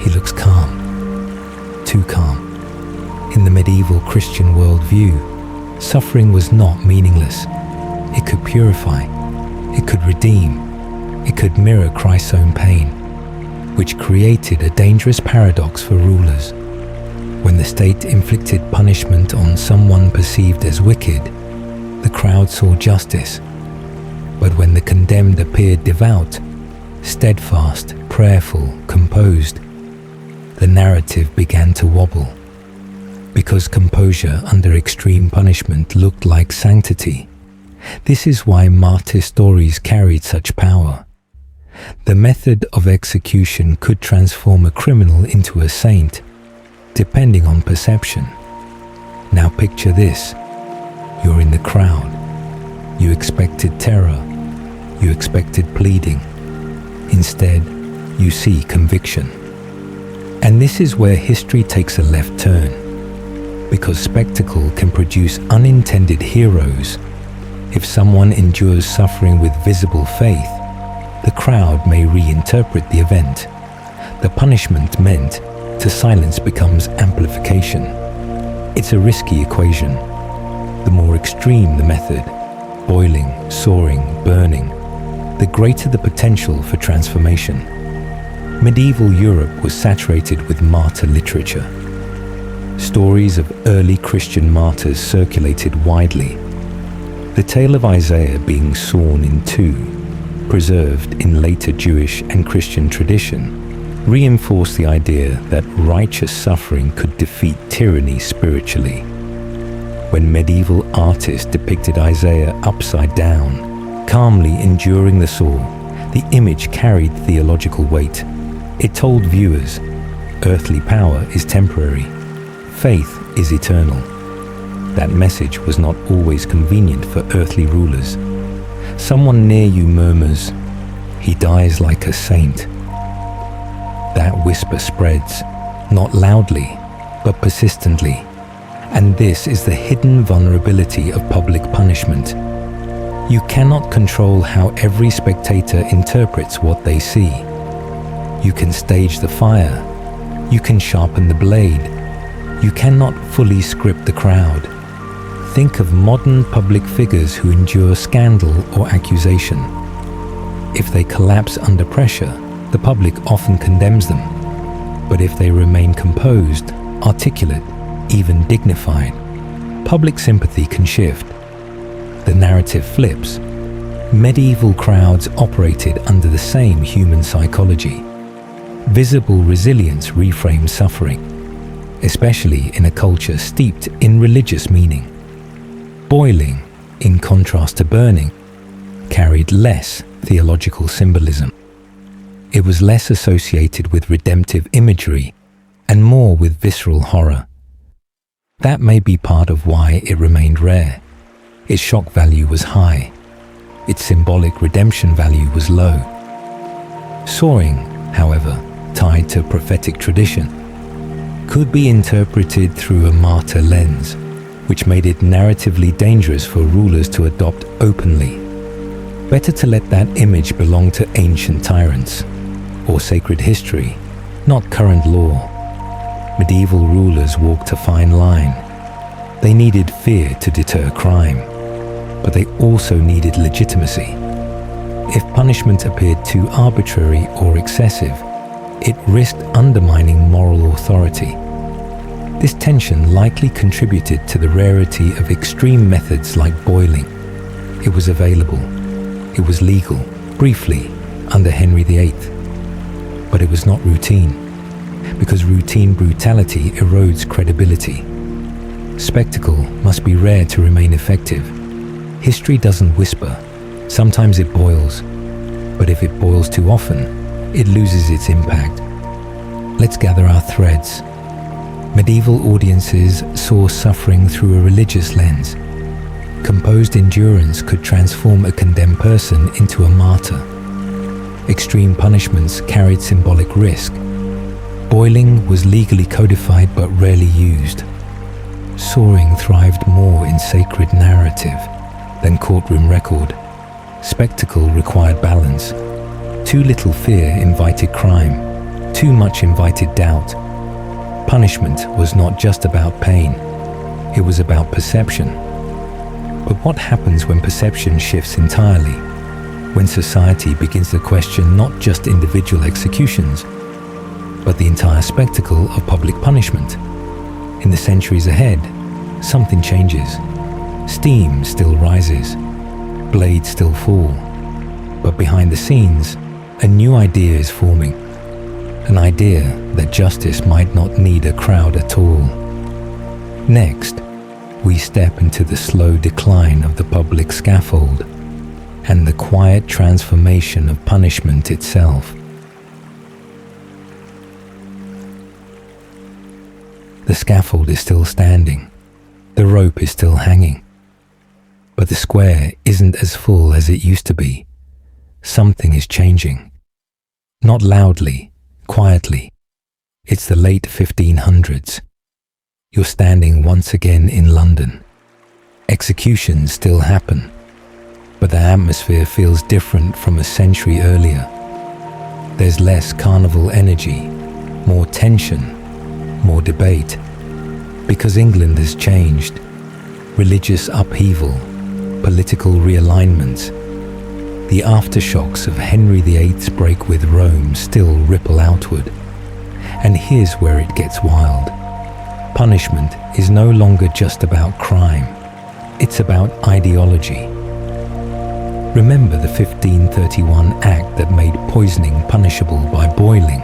He looks calm. Too calm. In the medieval Christian worldview, suffering was not meaningless. It could purify. It could redeem. It could mirror Christ's own pain, which created a dangerous paradox for rulers. When the state inflicted punishment on someone perceived as wicked, the crowd saw justice, But when the condemned appeared devout, steadfast, prayerful, composed, the narrative began to wobble. Because composure under extreme punishment looked like sanctity. This is why martyr stories carried such power. The method of execution could transform a criminal into a saint, depending on perception. Now picture this. You're in the crowd. You expected terror. You expected pleading. Instead, you see conviction. And this is where history takes a left turn. Because spectacle can produce unintended heroes. If someone endures suffering with visible faith, the crowd may reinterpret the event. The punishment meant to silence becomes amplification. It's a risky equation. The more extreme the method, boiling, sawing, burning, the greater the potential for transformation. Medieval Europe was saturated with martyr literature. Stories of early Christian martyrs circulated widely. The tale of Isaiah being sawn in two, preserved in later Jewish and Christian tradition, reinforced the idea that righteous suffering could defeat tyranny spiritually. When medieval artists depicted Isaiah upside down, calmly enduring the saw, the image carried theological weight. It told viewers, earthly power is temporary, faith is eternal. That message was not always convenient for earthly rulers. Someone near you murmurs, "He dies like a saint." That whisper spreads, not loudly, but persistently. And this is the hidden vulnerability of public punishment. You cannot control how every spectator interprets what they see. You can stage the fire. You can sharpen the blade. You cannot fully script the crowd. Think of modern public figures who endure scandal or accusation. If they collapse under pressure, the public often condemns them. But if they remain composed, articulate, even dignified, public sympathy can shift. The narrative flips. Medieval crowds operated under the same human psychology. Visible resilience reframes suffering, especially in a culture steeped in religious meaning. Boiling, in contrast to burning, carried less theological symbolism. It was less associated with redemptive imagery and more with visceral horror. That may be part of why it remained rare. Its shock value was high. Its symbolic redemption value was low. Sawing, however, tied to prophetic tradition, could be interpreted through a martyr lens, which made it narratively dangerous for rulers to adopt openly. Better to let that image belong to ancient tyrants or sacred history, not current law. Medieval rulers walked a fine line. They needed fear to deter crime, but they also needed legitimacy. If punishment appeared too arbitrary or excessive, it risked undermining moral authority. This tension likely contributed to the rarity of extreme methods like boiling. It was available. It was legal, briefly, under Henry VIII. But it was not routine, because routine brutality erodes credibility. Spectacle must be rare to remain effective. History doesn't whisper. Sometimes it boils. But if it boils too often, it loses its impact. Let's gather our threads. Medieval audiences saw suffering through a religious lens. Composed endurance could transform a condemned person into a martyr. Extreme punishments carried symbolic risk. Boiling was legally codified but rarely used. Sawing thrived more in sacred narrative than courtroom record. Spectacle required balance. Too little fear invited crime. Too much invited doubt. Punishment was not just about pain. It was about perception. But what happens when perception shifts entirely? When society begins to question not just individual executions, but the entire spectacle of public punishment? In the centuries ahead, something changes. Steam still rises. Blades still fall. But behind the scenes, a new idea is forming. An idea that justice might not need a crowd at all. Next, we step into the slow decline of the public scaffold and the quiet transformation of punishment itself. The scaffold is still standing, the rope is still hanging, but the square isn't as full as it used to be. Something is changing. Not loudly, quietly. It's the late 1500s. You're standing once again in London. Executions still happen, but the atmosphere feels different from a century earlier. There's less carnival energy, more tension, more debate, because England has changed. Religious upheaval, political realignments. The aftershocks of Henry VIII's break with Rome still ripple outward. And here's where it gets wild. Punishment is no longer just about crime. It's about ideology. Remember the 1531 act that made poisoning punishable by boiling?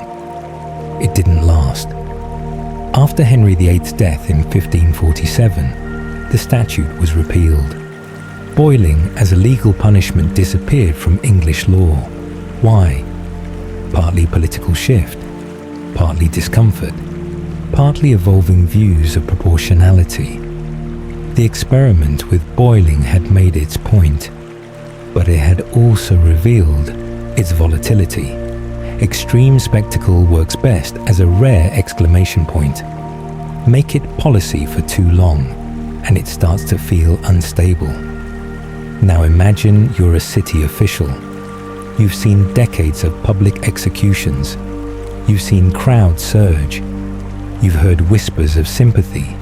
It didn't last. After Henry VIII's death in 1547, the statute was repealed. Boiling as a legal punishment disappeared from English law. Why? Partly political shift, partly discomfort, partly evolving views of proportionality. The experiment with boiling had made its point, but it had also revealed its volatility. Extreme spectacle works best as a rare exclamation point. Make it policy for too long, and it starts to feel unstable. Now imagine you're a city official. You've seen decades of public executions. You've seen crowds surge. You've heard whispers of sympathy.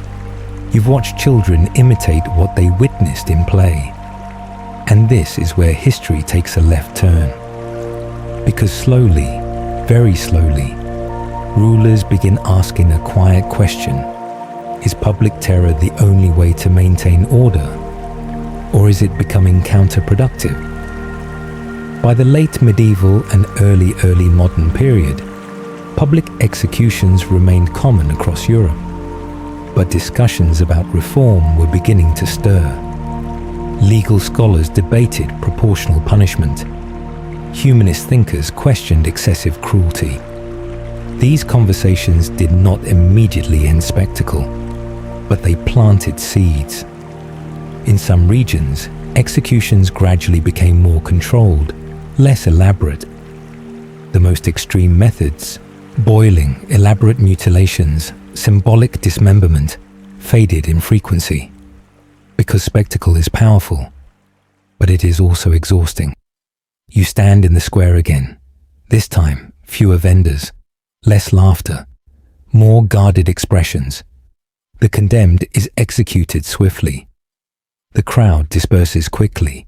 You've watched children imitate what they witnessed in play. And this is where history takes a left turn. Because slowly, very slowly, rulers begin asking a quiet question. Is public terror the only way to maintain order? Or is it becoming counterproductive? By the late medieval and early modern period, public executions remained common across Europe, but discussions about reform were beginning to stir. Legal scholars debated proportional punishment. Humanist thinkers questioned excessive cruelty. These conversations did not immediately end spectacle, but they planted seeds. In some regions, executions gradually became more controlled, less elaborate. The most extreme methods, boiling, elaborate mutilations, symbolic dismemberment, faded in frequency. Because spectacle is powerful, but it is also exhausting. You stand in the square again. This time, fewer vendors, less laughter, more guarded expressions. The condemned is executed swiftly. The crowd disperses quickly.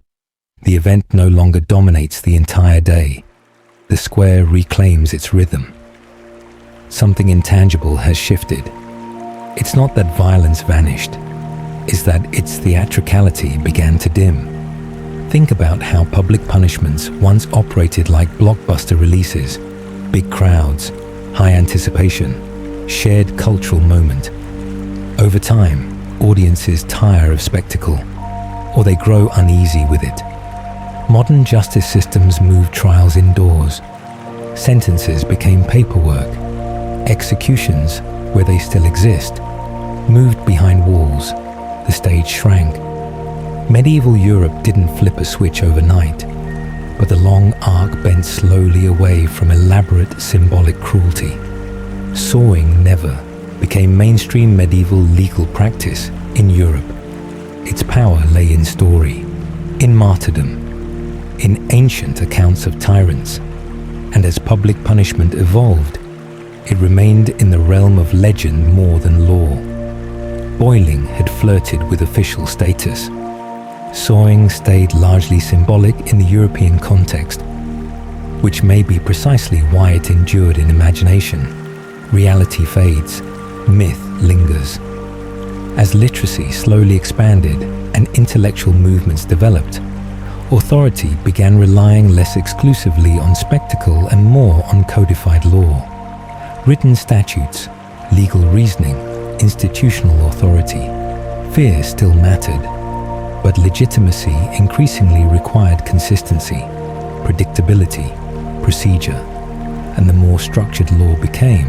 The event no longer dominates the entire day. The square reclaims its rhythm. Something intangible has shifted. It's not that violence vanished. It's that its theatricality began to dim. Think about how public punishments once operated like blockbuster releases. Big crowds, high anticipation, shared cultural moment. Over time, audiences tire of spectacle, or they grow uneasy with it. Modern justice systems moved trials indoors. Sentences became paperwork. Executions, where they still exist, moved behind walls. The stage shrank. Medieval Europe didn't flip a switch overnight, but the long arc bent slowly away from elaborate symbolic cruelty. Sawing never became mainstream medieval legal practice in Europe. Its power lay in story, in martyrdom, in ancient accounts of tyrants, and as public punishment evolved, it remained in the realm of legend more than law. Boiling had flirted with official status. Sawing stayed largely symbolic in the European context, which may be precisely why it endured in imagination. Reality fades, myth lingers. As literacy slowly expanded and intellectual movements developed, authority began relying less exclusively on spectacle and more on codified law. Written statutes, legal reasoning, institutional authority. Fear still mattered, but legitimacy increasingly required consistency, predictability, procedure, and the more structured law became,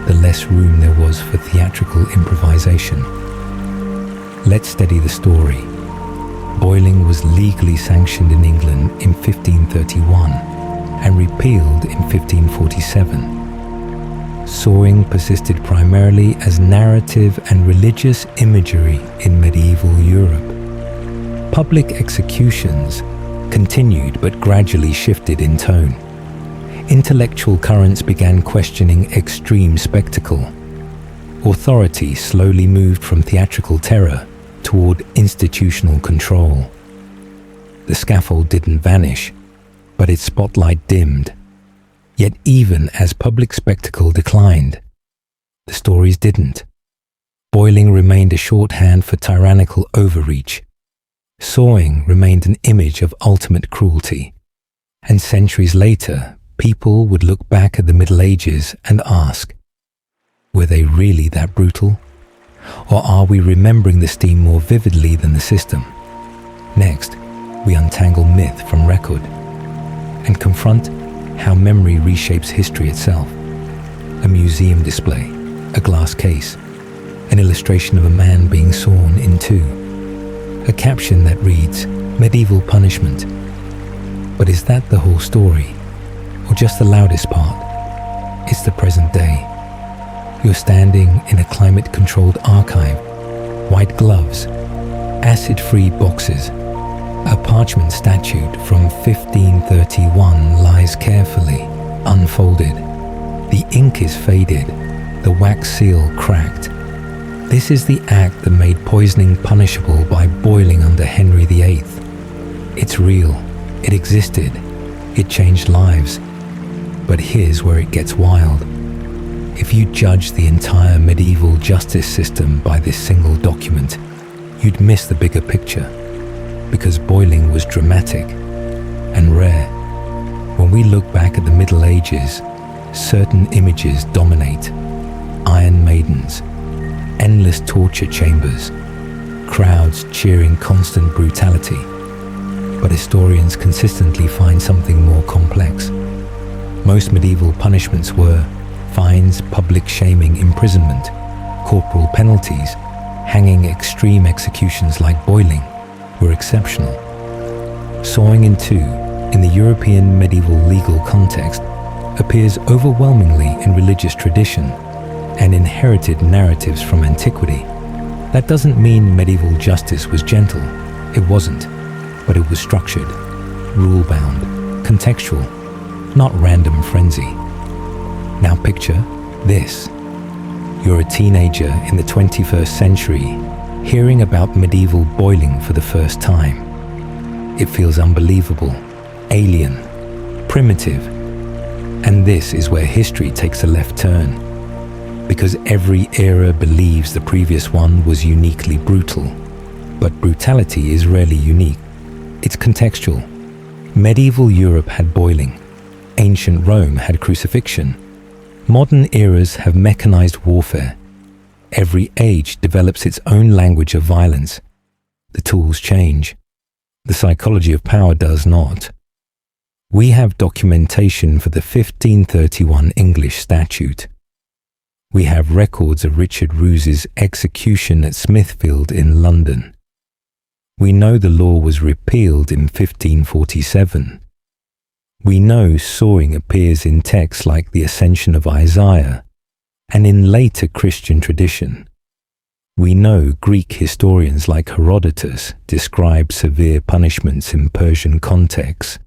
the less room there was for theatrical improvisation. Let's study the story. Boiling was legally sanctioned in England in 1531 and repealed in 1547. Sawing persisted primarily as narrative and religious imagery in medieval Europe. Public executions continued but gradually shifted in tone. Intellectual currents began questioning extreme spectacle. Authority slowly moved from theatrical terror toward institutional control. The scaffold didn't vanish, but its spotlight dimmed. Yet even as public spectacle declined, the stories didn't. Boiling remained a shorthand for tyrannical overreach. Sawing remained an image of ultimate cruelty. And centuries later, people would look back at the Middle Ages and ask, were they really that brutal? Or are we remembering the steam more vividly than the system? Next, we untangle myth from record and confront how memory reshapes history itself. A museum display, a glass case, an illustration of a man being sawn in two, a caption that reads, "Medieval punishment." But is that the whole story? Or just the loudest part? It's the present day. You're standing in a climate-controlled archive, white gloves, acid-free boxes. A parchment statute from 1531 lies carefully, unfolded. The ink is faded, the wax seal cracked. This is the act that made poisoning punishable by boiling under Henry VIII. It's real, it existed, it changed lives. But here's where it gets wild. If you judge the entire medieval justice system by this single document, you'd miss the bigger picture. Because boiling was dramatic and rare. When we look back at the Middle Ages, certain images dominate. Iron maidens, endless torture chambers, crowds cheering constant brutality. But historians consistently find something more complex. Most medieval punishments were fines, public shaming, imprisonment, corporal penalties. Hanging, extreme executions like boiling were exceptional. Sawing in two, in the European medieval legal context, appears overwhelmingly in religious tradition and inherited narratives from antiquity. That doesn't mean medieval justice was gentle. It wasn't, but it was structured, rule-bound, contextual, not random frenzy. Now picture this. You're a teenager in the 21st century, hearing about medieval boiling for the first time. It feels unbelievable, alien, primitive. And this is where history takes a left turn. Because every era believes the previous one was uniquely brutal. But brutality is rarely unique. It's contextual. Medieval Europe had boiling. Ancient Rome had crucifixion. Modern eras have mechanized warfare. Every age develops its own language of violence. The tools change. The psychology of power does not. We have documentation for the 1531 English statute. We have records of Richard Roos's execution at Smithfield in London. We know the law was repealed in 1547. We know sawing appears in texts like the Ascension of Isaiah and in later Christian tradition. We know Greek historians like Herodotus describe severe punishments in Persian contexts.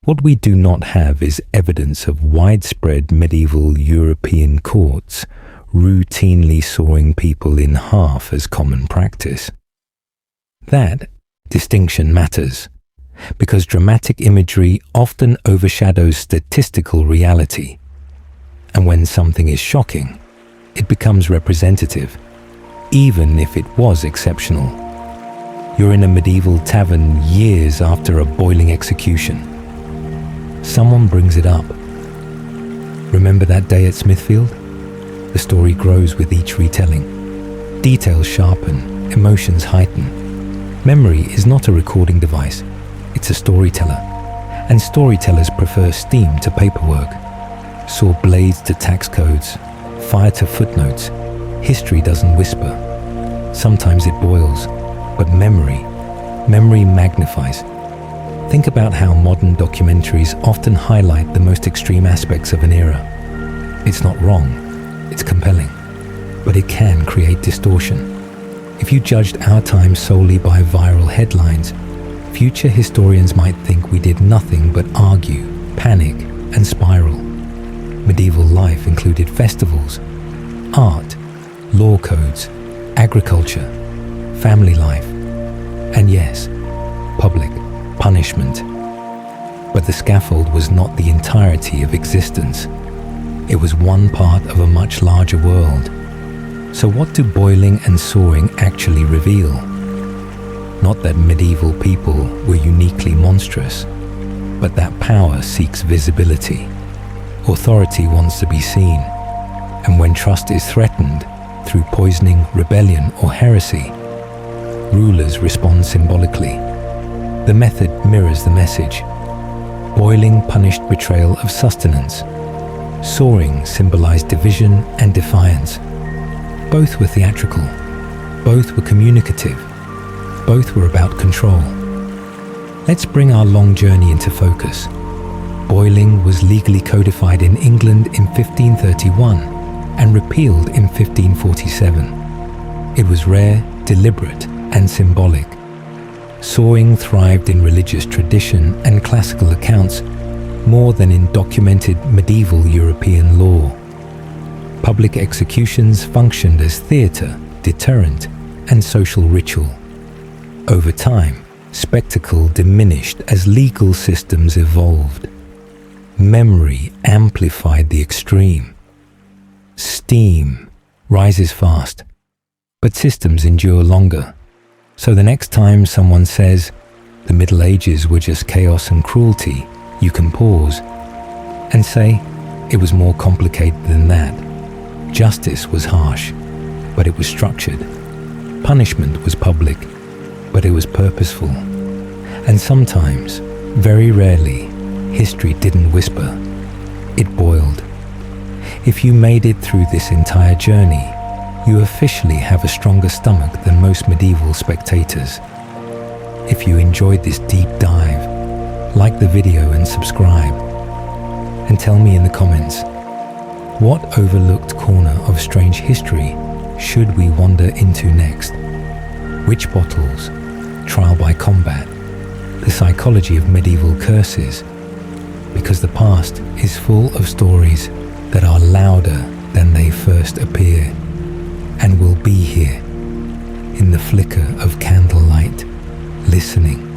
What we do not have is evidence of widespread medieval European courts routinely sawing people in half as common practice. That distinction matters, because dramatic imagery often overshadows statistical reality. And when something is shocking, it becomes representative, even if it was exceptional. You're in a medieval tavern years after a boiling execution. Someone brings it up. Remember that day at Smithfield? The story grows with each retelling. Details sharpen, emotions heighten. Memory is not a recording device, it's a storyteller. And storytellers prefer steam to paperwork. Saw blades to tax codes, fire to footnotes. History doesn't whisper. Sometimes it boils, but memory magnifies. Think about how modern documentaries often highlight the most extreme aspects of an era. It's not wrong, it's compelling, but it can create distortion. If you judged our time solely by viral headlines, future historians might think we did nothing but argue, panic, and spiral. Medieval life included festivals, art, law codes, agriculture, family life, and yes, public punishment. But the scaffold was not the entirety of existence. It was one part of a much larger world. So what do boiling and sawing actually reveal? Not that medieval people were uniquely monstrous, but that power seeks visibility. Authority wants to be seen, and when trust is threatened through poisoning, rebellion, or heresy, rulers respond symbolically. The method mirrors the message. Boiling punished betrayal of sustenance. Sawing symbolized division and defiance. Both were theatrical. Both were communicative. Both were about control. Let's bring our long journey into focus. Boiling was legally codified in England in 1531 and repealed in 1547. It was rare, deliberate, and symbolic. Sawing thrived in religious tradition and classical accounts more than in documented medieval European law. Public executions functioned as theatre, deterrent, and social ritual. Over time, spectacle diminished as legal systems evolved. Memory amplified the extreme. Steam rises fast, but systems endure longer. So the next time someone says, the Middle Ages were just chaos and cruelty, you can pause and say, it was more complicated than that. Justice was harsh, but it was structured. Punishment was public, but it was purposeful. And sometimes, very rarely, history didn't whisper, it boiled. If you made it through this entire journey, you officially have a stronger stomach than most medieval spectators. If you enjoyed this deep dive, like the video and subscribe. And tell me in the comments, what overlooked corner of strange history should we wander into next? Witch bottles, trial by combat, the psychology of medieval curses, because the past is full of stories that are louder than they first appear, and will be here in the flicker of candlelight, listening.